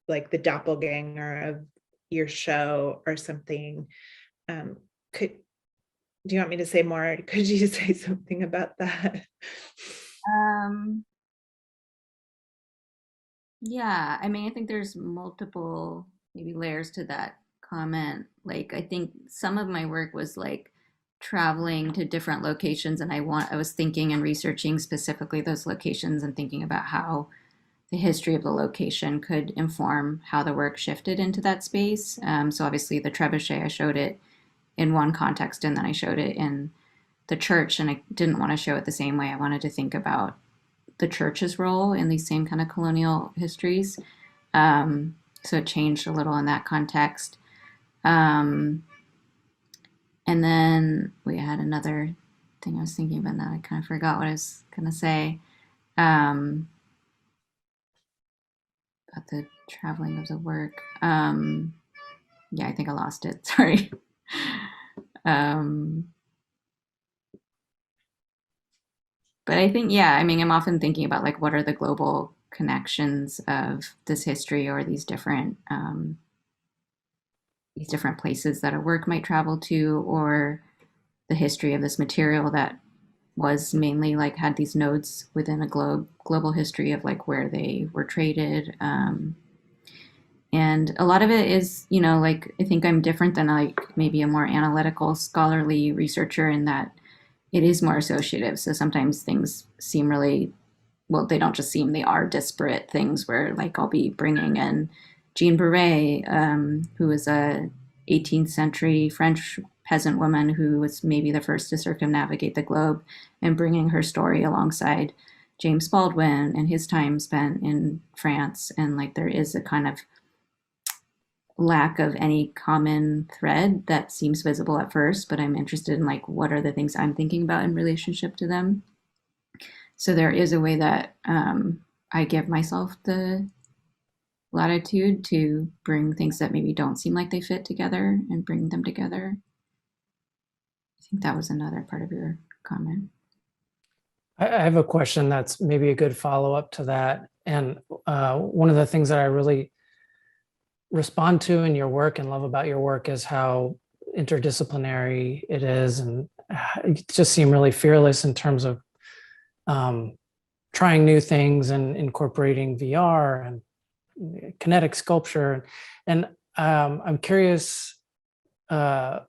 like the doppelganger of your show or something. Do you want me to say more? Could you say something about that? Yeah, I mean, I think there's multiple maybe layers to that comment. Like, I think some of my work was like traveling to different locations, and I was thinking and researching specifically those locations and thinking about how the history of the location could inform how the work shifted into that space. So obviously the trebuchet, I showed it in one context, and then I showed it in the church, and I didn't want to show it the same way. I wanted to think about the church's role in these same kind of colonial histories. So it changed a little in that context. And then we had another thing I was thinking about now. I kind of forgot what I was going to say about the traveling of the work. Yeah, I think I lost it. Sorry. But I think, yeah, I mean, I'm often thinking about like what are the global connections of this history or these different places that a work might travel to, or the history of this material that was mainly like had these nodes within a global history of like where they were traded. And a lot of it is, like I think I'm different than like maybe a more analytical scholarly researcher in that it is more associative. So sometimes things seem really, well, they don't just seem, they are disparate things where like I'll be bringing in Jean Beret, who was a 18th century French peasant woman who was maybe the first to circumnavigate the globe, and bringing her story alongside James Baldwin and his time spent in France. And like there is a kind of lack of any common thread that seems visible at first, but I'm interested in like what are the things I'm thinking about in relationship to them. So there is a way that I give myself the latitude to bring things that maybe don't seem like they fit together and bring them together. I think that was another part of your comment. I have a question that's maybe a good follow-up to that. And one of the things that I really respond to in your work and love about your work is how interdisciplinary it is. And you just seem really fearless in terms of trying new things and incorporating VR and kinetic sculpture. And I'm curious, how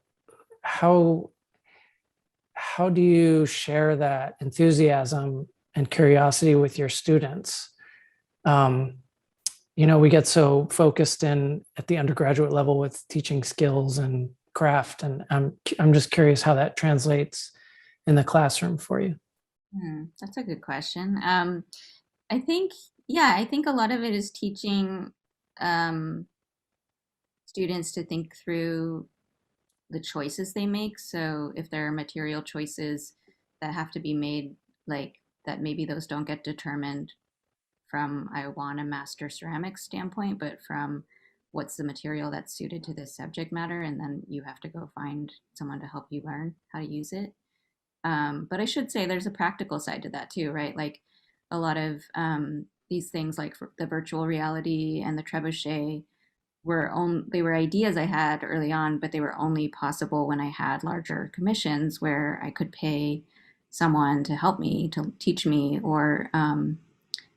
do you share that enthusiasm and curiosity with your students? We get so focused at the undergraduate level with teaching skills and craft, and I'm just curious how that translates in the classroom for you. That's a good question. I think a lot of it is teaching students to think through the choices they make. So if there are material choices that have to be made, like that, maybe those don't get determined from I want a master ceramics standpoint, but from what's the material that's suited to this subject matter, and then you have to go find someone to help you learn how to use it. But I should say there's a practical side to that too, right? Like a lot of these things like the virtual reality and the trebuchet they were ideas I had early on, but they were only possible when I had larger commissions where I could pay someone to help me, to teach me, or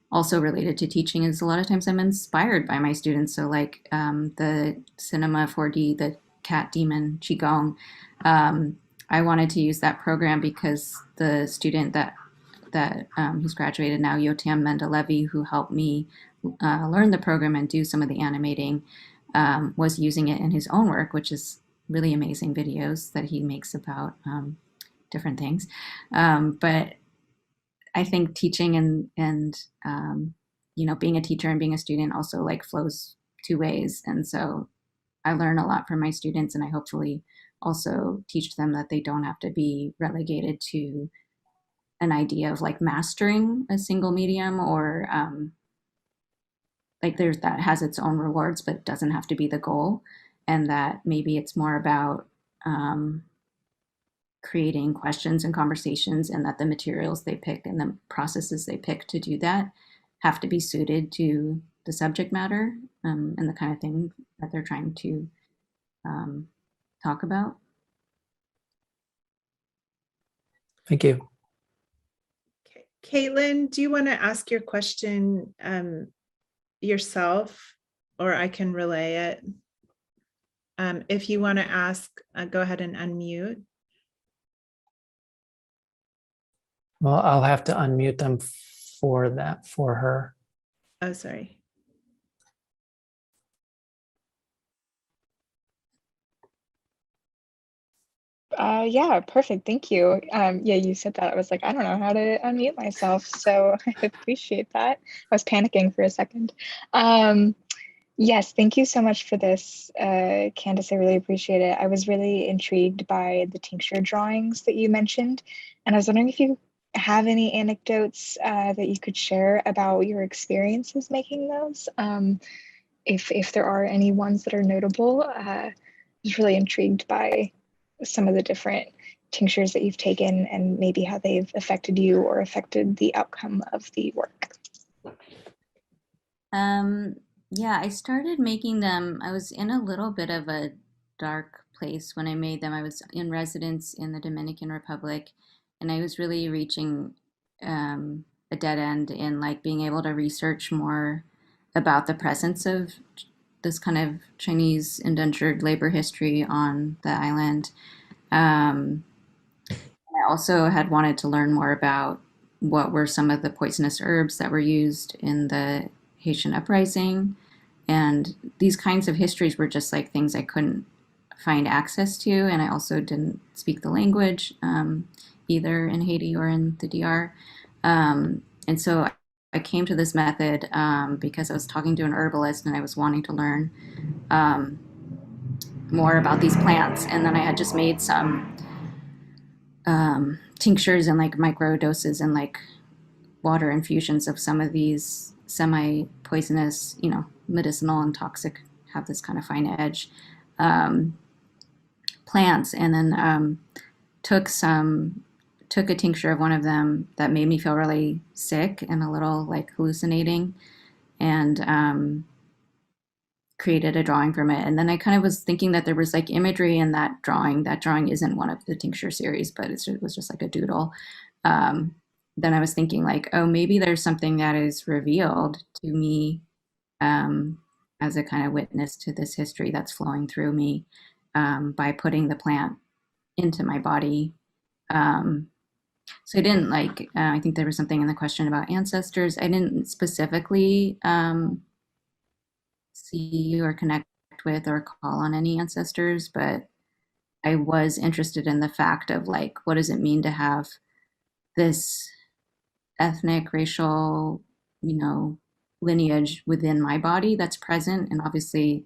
also related to teaching is a lot of times I'm inspired by my students. So like the Cinema 4D, the cat demon Qigong, I wanted to use that program because the student that who's graduated now, Yotam Mendelevi, who helped me learn the program and do some of the animating, was using it in his own work, which is really amazing videos that he makes about different things. But I think teaching and being a teacher and being a student also like flows two ways. And so I learn a lot from my students, and I hopefully also teach them that they don't have to be relegated to an idea of like mastering a single medium, or like that has its own rewards, but it doesn't have to be the goal. And that maybe it's more about creating questions and conversations, and that the materials they pick and the processes they pick to do that have to be suited to the subject matter and the kind of thing that they're trying to talk about. Thank you. Okay. Caitlin, do you want to ask your question yourself, or I can relay it? If you want to ask, go ahead and unmute. Well, I'll have to unmute them for her. Oh, sorry. Yeah, perfect. Thank you. Yeah, you said that. I was like, I don't know how to unmute myself. So I appreciate that. I was panicking for a second. Yes, thank you so much for this, Candice. I really appreciate it. I was really intrigued by the tincture drawings that you mentioned. And I was wondering if you have any anecdotes that you could share about your experiences making those. If there are any ones that are notable, I was really intrigued by some of the different tinctures that you've taken and maybe how they've affected you or affected the outcome of the work. Yeah, I started making them. I was in a little bit of a dark place when I made them. I was in residence in the Dominican Republic, and I was really reaching a dead end in like being able to research more about the presence of this kind of Chinese indentured labor history on the island. I also had wanted to learn more about what were some of the poisonous herbs that were used in the Haitian uprising. And these kinds of histories were just like things I couldn't find access to. And I also didn't speak the language either in Haiti or in the DR. And so I I came to this method because I was talking to an herbalist and I was wanting to learn more about these plants. And then I had just made some tinctures and like micro doses and like water infusions of some of these semi-poisonous, medicinal and toxic, have this kind of fine edge plants. And then took a tincture of one of them that made me feel really sick and a little like hallucinating, and created a drawing from it. And then I kind of was thinking that there was like imagery in that drawing. That drawing isn't one of the tincture series, but it was just like a doodle. Then I was thinking like, oh, maybe there's something that is revealed to me as a kind of witness to this history that's flowing through me by putting the plant into my body. So I didn't like, I think there was something in the question about ancestors. I didn't specifically see or connect with or call on any ancestors, but I was interested in the fact of like, what does it mean to have this ethnic, racial, lineage within my body that's present? And obviously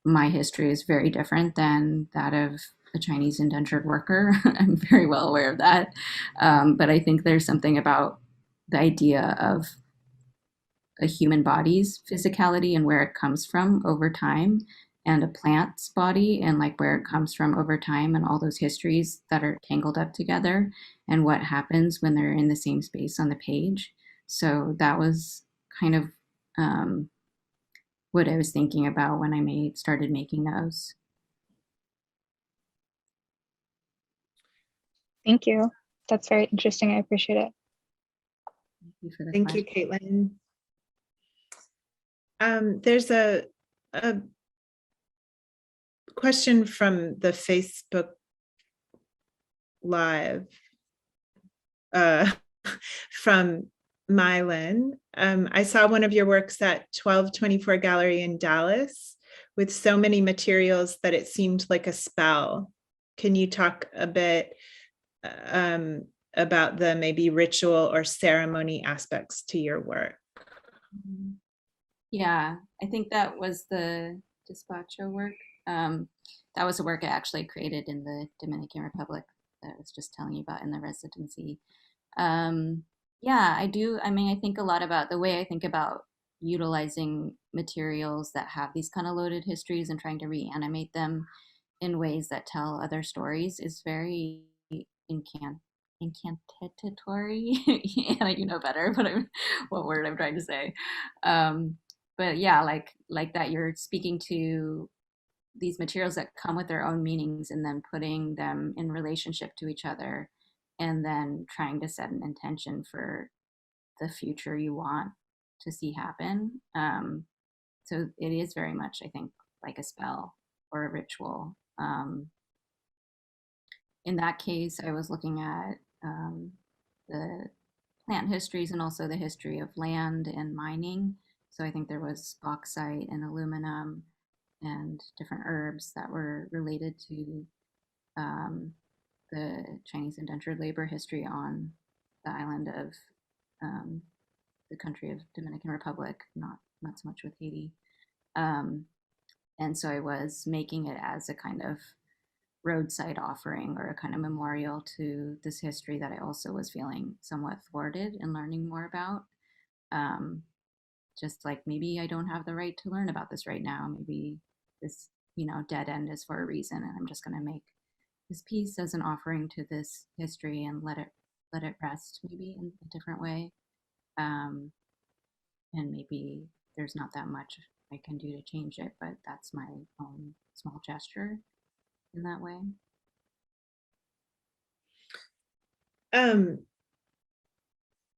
my history is very different than that of a Chinese indentured worker. I'm very well aware of that. But I think there's something about the idea of a human body's physicality and where it comes from over time, and a plant's body and like where it comes from over time, and all those histories that are tangled up together, and what happens when they're in the same space on the page. So that was kind of what I was thinking about when I started making those. Thank you. That's very interesting. I appreciate it. Thank you for the Thank you, Caitlin. There's a question from the Facebook Live from Mylan. I saw one of your works at 1224 Gallery in Dallas with so many materials that it seemed like a spell. Can you talk a bit about the maybe ritual or ceremony aspects to your work? Yeah, I think that was the Despacho work. That was a work I actually created in the Dominican Republic that I was just telling you about in the residency. Yeah, I do. I mean, I think a lot about the way I think about utilizing materials that have these kind of loaded histories and trying to reanimate them in ways that tell other stories is very incantatory. And you know better what word I'm trying to say. But yeah, like that you're speaking to these materials that come with their own meanings and then putting them in relationship to each other, and then trying to set an intention for the future you want to see happen. So it is very much, I think, like a spell or a ritual. In that case, I was looking at the plant histories and also the history of land and mining. So I think there was bauxite and aluminum and different herbs that were related to the Chinese indentured labor history on the island of the country of Dominican Republic, not so much with Haiti. And so I was making it as a kind of roadside offering or a kind of memorial to this history that I also was feeling somewhat thwarted in learning more about. Just like, maybe I don't have the right to learn about this right now. Maybe this, dead end is for a reason, and I'm just going to make this piece as an offering to this history and let it rest maybe in a different way. And maybe there's not that much I can do to change it, but that's my own small gesture in that way.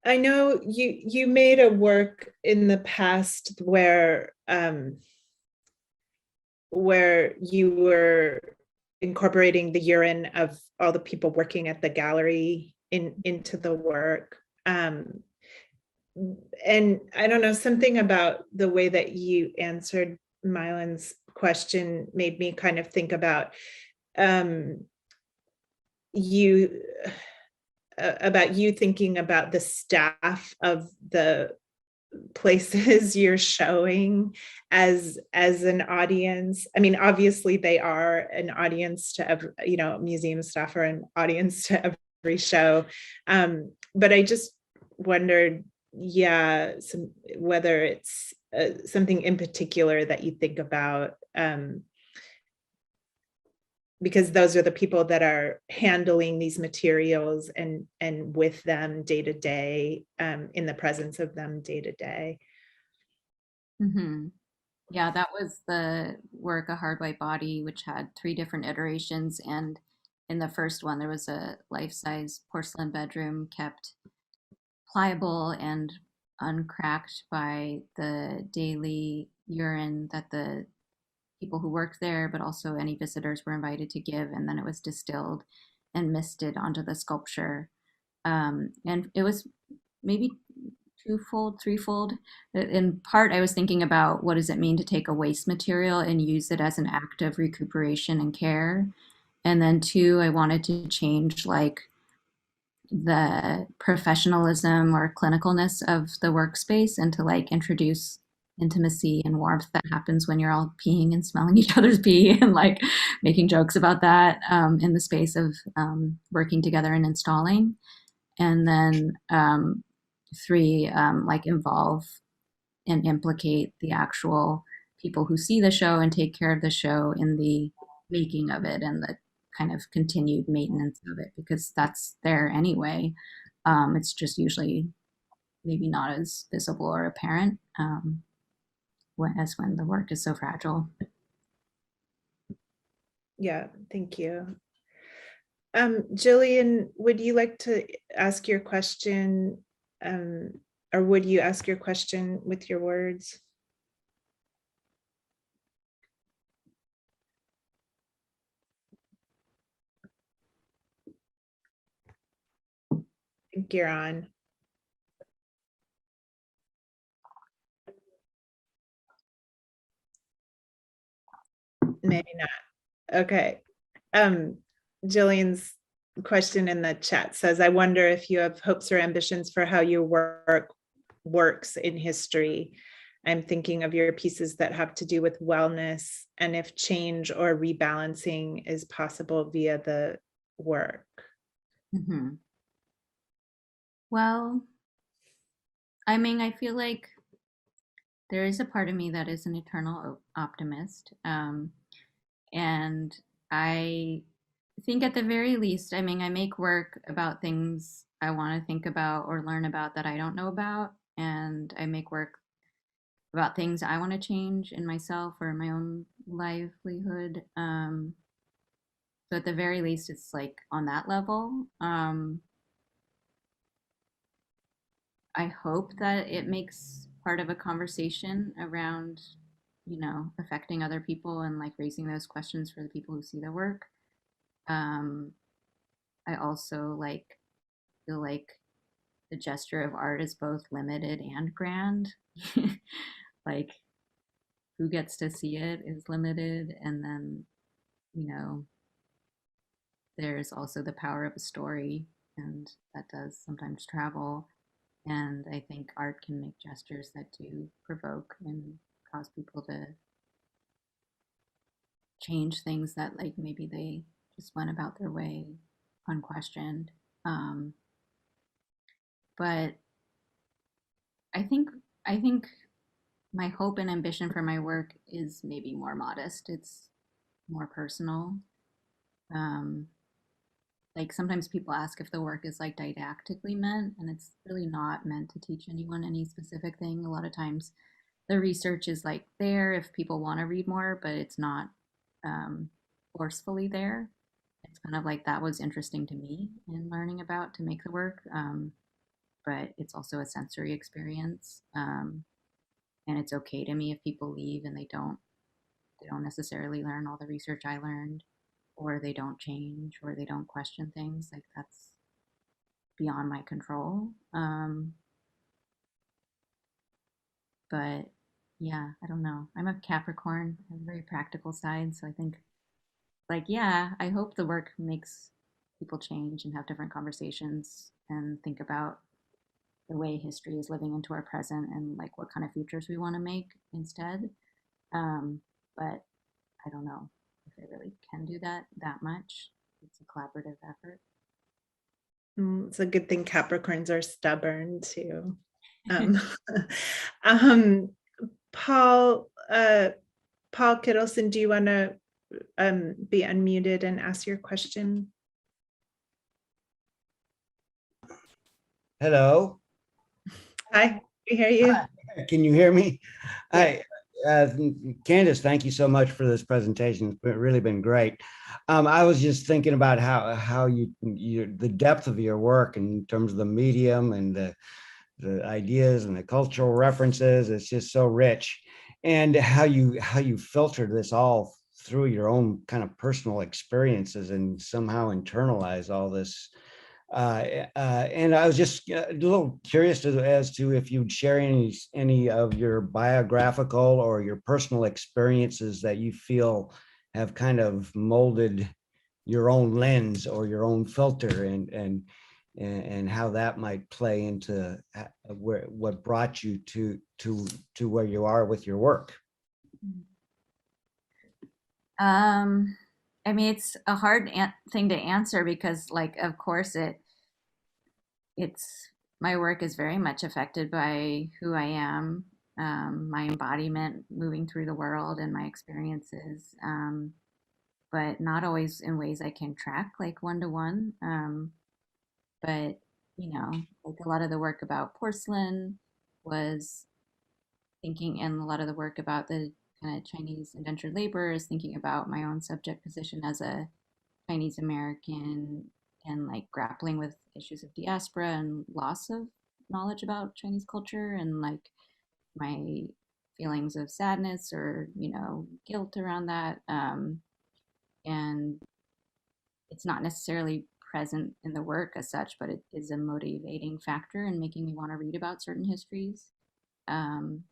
I know you made a work in the past where you were incorporating the urine of all the people working at the gallery into the work. And I don't know, something about the way that you answered Mylan's question made me kind of think about you thinking about the staff of the places you're showing as an audience? I mean, obviously they are an audience to every, museum staff are an audience to every show. But I just wondered, whether it's something in particular that you think about, because those are the people that are handling these materials and with them day to day, in the presence of them day to day. Mm-hmm. Yeah, that was the work, A Hard White Body, which had 3 different iterations. And in the first one, there was a life-size porcelain bedroom kept pliable and uncracked by the daily urine that the people who worked there, but also any visitors were invited to give. And then it was distilled and misted onto the sculpture. And it was maybe twofold, threefold. In part, I was thinking about what does it mean to take a waste material and use it as an act of recuperation and care. And then 2, I wanted to change like the professionalism or clinicalness of the workspace and to like introduce intimacy and warmth that happens when you're all peeing and smelling each other's pee and like making jokes about that in the space of working together and installing. And then 3, like involve and implicate the actual people who see the show and take care of the show in the making of it and the kind of continued maintenance of it, because that's there anyway. It's just usually maybe not as visible or apparent as when the work is so fragile. Yeah, thank you. Jillian, would you like to ask your question, or would you ask your question with your words? I think you're on. Maybe not. Okay. Jillian's question in the chat says, I wonder if you have hopes or ambitions for how your work works in history. I'm thinking of your pieces that have to do with wellness and if change or rebalancing is possible via the work. Mm-hmm. Well, I mean, I feel like there is a part of me that is an eternal optimist. And I think at the very least, I mean, I make work about things I want to think about or learn about that I don't know about. And I make work about things I want to change in myself or in my own livelihood. So at the very least, it's like on that level. I hope that it makes part of a conversation around, affecting other people and like raising those questions for the people who see the work. I also like feel like the gesture of art is both limited and grand. Like who gets to see it is limited, and then there's also the power of a story, and that does sometimes travel. And I think art can make gestures that do provoke and cause people to change things that like maybe they just went about their way unquestioned. But I think my hope and ambition for my work is maybe more modest. It's more personal. Um, like sometimes people ask if the work is like didactically meant, and it's really not meant to teach anyone any specific thing. A lot of times the research is like there if people want to read more, but it's not forcefully there. It's kind of like that was interesting to me in learning about to make the work, but it's also a sensory experience, and it's okay to me if people leave and they don't necessarily learn all the research I learned, or they don't change, or they don't question things. Like that's beyond my control. But yeah, I don't know. I'm a Capricorn. I have a very practical side. So I think, like, yeah, I hope the work makes people change and have different conversations and think about the way history is living into our present and like what kind of futures we want to make instead. But I don't know if I really can do that much. It's a collaborative effort. It's a good thing Capricorns are stubborn too. Paul Kittleson, do you want to be unmuted and ask your question? Hello. Hi, we hear you. Can you hear me? Yeah. Hi, Candice, thank you so much for this presentation. It's really been great. I was just thinking about how the depth of your work in terms of the medium and the ideas and the cultural references. It's just so rich, and how you filter this all through your own kind of personal experiences and somehow internalize all this. And I was just a little curious as to if you'd share any of your biographical or your personal experiences that you feel have kind of molded your own lens or your own filter, and how that might play into what brought you to where you are with your work. I mean, it's a hard thing to answer because, like, of course, it's my work is very much affected by who I am, my embodiment moving through the world and my experiences, but not always in ways I can track, like one-to-one. But, you know, like a lot of the work about porcelain was thinking, and a lot of the work about the kind of Chinese indentured labor is thinking about my own subject position as a Chinese American and like grappling with issues of diaspora and loss of knowledge about Chinese culture and like my feelings of sadness or, you know, guilt around that. And it's not necessarily present in the work as such, but it is a motivating factor in making me want to read about certain histories and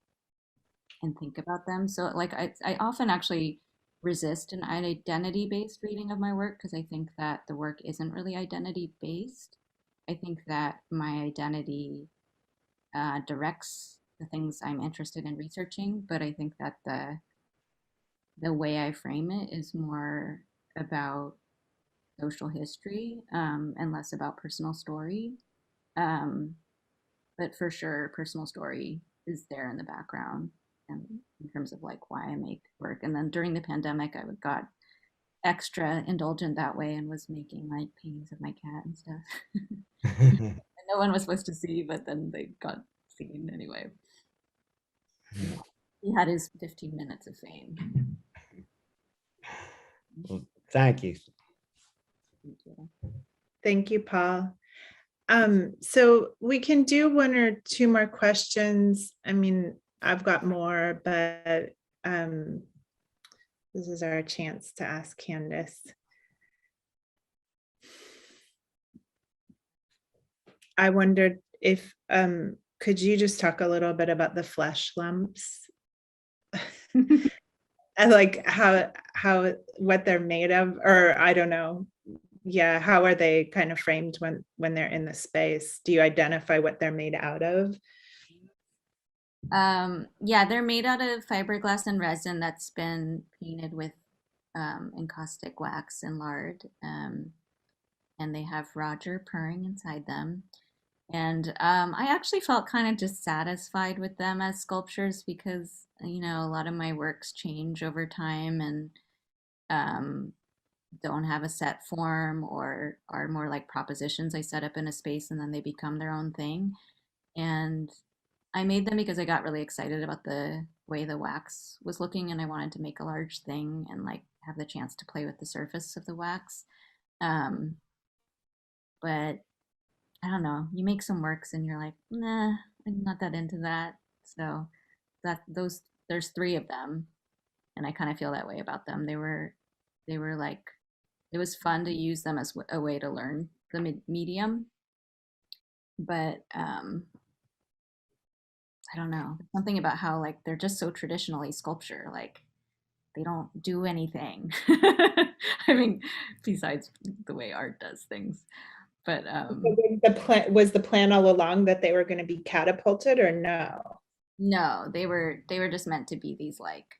think about them. So like I often actually resist an identity-based reading of my work because I think that the work isn't really identity-based. I think that my identity directs the things I'm interested in researching, but I think that the way I frame it is more about social history and less about personal story. But for sure, personal story is there in the background and in terms of like why I make work. And then during the pandemic, I got extra indulgent that way and was making like paintings of my cat and stuff. And no one was supposed to see, but then they got seen anyway. He had his 15 minutes of fame. Well, thank you. Thank you. Thank you, Paul. So we can do one or two more questions. I mean, I've got more, but this is our chance to ask Candice. I wondered if, could you just talk a little bit about the flesh lumps? And like how what they're made of, or I don't know. Yeah, how are they kind of framed when they're in the space? Do you identify what they're made out of? Yeah, they're made out of fiberglass and resin that's been painted with encaustic wax and lard. And they have Roger purring inside them. And I actually felt kind of dissatisfied with them as sculptures because, you know, a lot of my works change over time and don't have a set form or are more like propositions I set up in a space and then they become their own thing. And I made them because I got really excited about the way the wax was looking and I wanted to make a large thing and like have the chance to play with the surface of the wax. But I don't know, you make some works and you're like, nah, I'm not that into that. So there's 3 of them and I kind of feel that way about them. They were like, it was fun to use them as a way to learn the medium. But I don't know, something about how like they're just so traditionally sculpture, like they don't do anything. I mean, besides the way art does things. But Was the plan all along that they were going to be catapulted, or no? no, they were just meant to be these like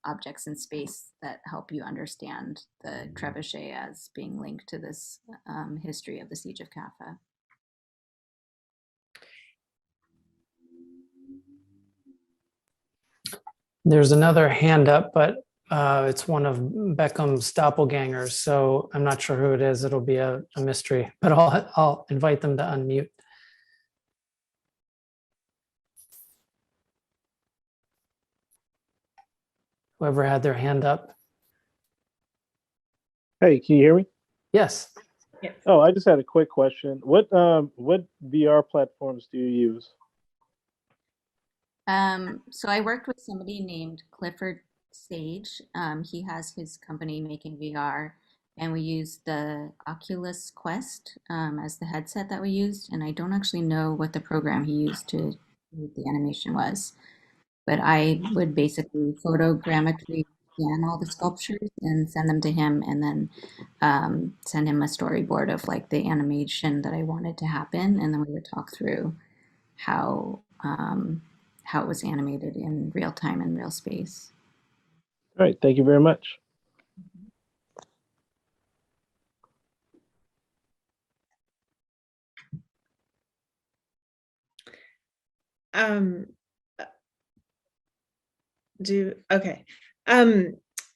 objects in space that help you understand the trebuchet as being linked to this history of the Siege of Kaffa. There's another hand up, but it's one of Beckham's doppelgangers, so I'm not sure who it is. It'll be a mystery, but I'll invite them to unmute. Whoever had their hand up. Hey, can you hear me? Yes. Oh, I just had a quick question. What VR platforms do you use? So I worked with somebody named Clifford Sage. He has his company making VR, and we used the Oculus Quest as the headset that we used. And I don't actually know what the program he used to what the animation was, but I would basically photogrammetry scan all the sculptures and send them to him, and then send him a storyboard of like the animation that I wanted to happen, and then we would talk through how it was animated in real time and real space. All right, thank you very much.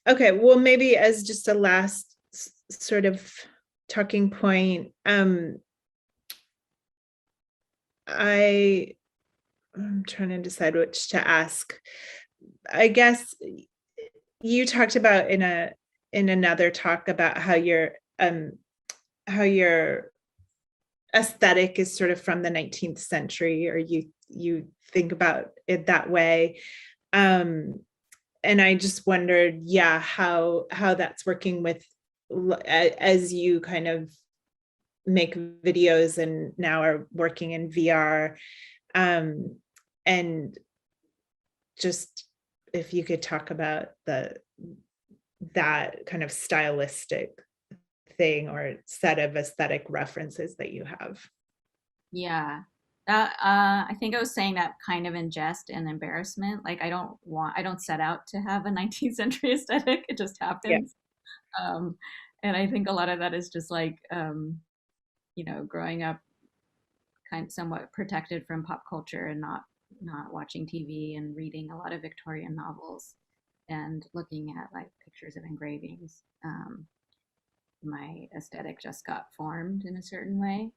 Okay, well, maybe as just a last sort of talking point, I'm trying to decide which to ask. I guess you talked about in another talk about how your aesthetic is sort of from the 19th century, or you think about it that way. And I just wondered, how that's working with, as you kind of make videos and now are working in VR, and just if you could talk about that kind of stylistic thing or set of aesthetic references that you have. Yeah. I think I was saying that kind of in jest and embarrassment. Like I don't set out to have a 19th century aesthetic. It just happens. Yeah. And I think a lot of that is just like, growing up kind of somewhat protected from pop culture and not watching TV and reading a lot of Victorian novels and looking at like pictures of engravings. My aesthetic just got formed in a certain way.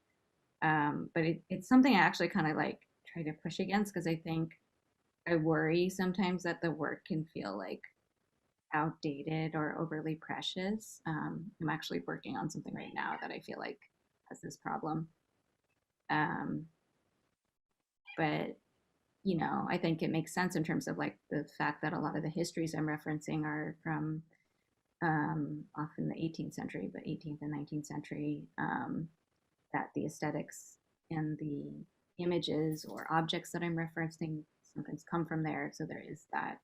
But it's something I actually kind of like try to push against, because I think I worry sometimes that the work can feel like outdated or overly precious. I'm actually working on something right now that I feel like has this problem. But I think it makes sense in terms of like the fact that a lot of the histories I'm referencing are from often the 18th century, but 18th and 19th century, that the aesthetics and the images or objects that I'm referencing sometimes come from there. So there is that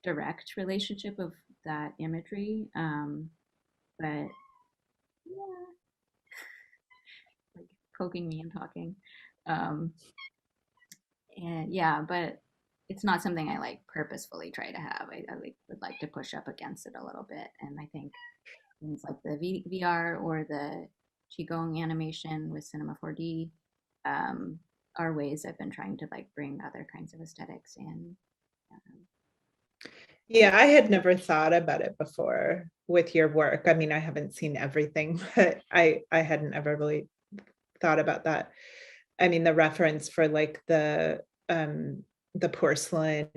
direct relationship of that imagery. But yeah, like poking me and talking. And yeah, but it's not something I like purposefully try to have. I would like to push up against it a little bit. And I think things like the VR or the Qigong animation with Cinema 4D are ways I've been trying to like bring other kinds of aesthetics in. Yeah, I had never thought about it before with your work. I mean, I haven't seen everything, but I hadn't ever really thought about that. I mean, the reference for like the porcelain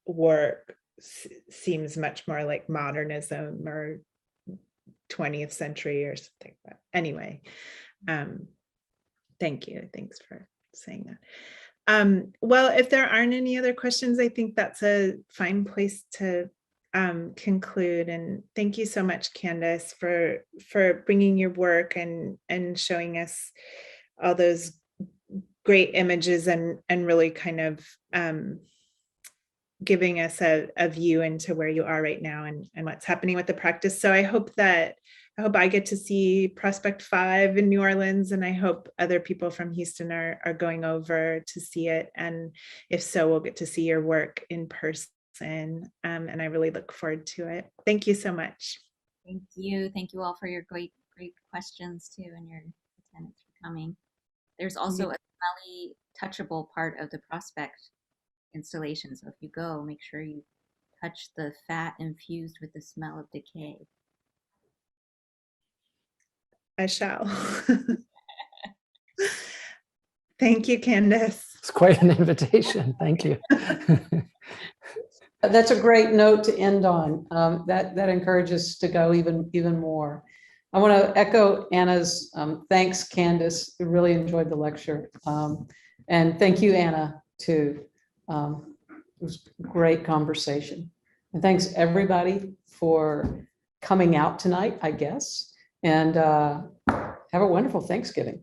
work seems much more like modernism or 20th century or something. But anyway, thank you. Thanks for saying that. Well, if there aren't any other questions, I think that's a fine place to conclude. And thank you so much, Candice, for bringing your work and showing us all those great images and really kind of giving us a view into where you are right now and what's happening with the practice. So I hope that I hope I get to see Prospect 5 in New Orleans, and I hope other people from Houston are going over to see it. And if so, we'll get to see your work in person. And I really look forward to it. Thank you so much. Thank you. Thank you all for your great questions too, and your attendance for coming. There's also a smelly, touchable part of the Prospect installation. So if you go, make sure you touch the fat infused with the smell of decay. I shall. Thank you, Candice. It's quite an invitation. Thank you. That's a great note to end on. That encourages to go even more. I want to echo Anna's thanks, Candice. I really enjoyed the lecture. And thank you, Anna, too. It was a great conversation. And thanks, everybody, for coming out tonight, I guess. And have a wonderful Thanksgiving.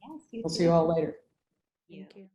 Yes, We'll see you all later. Thank you.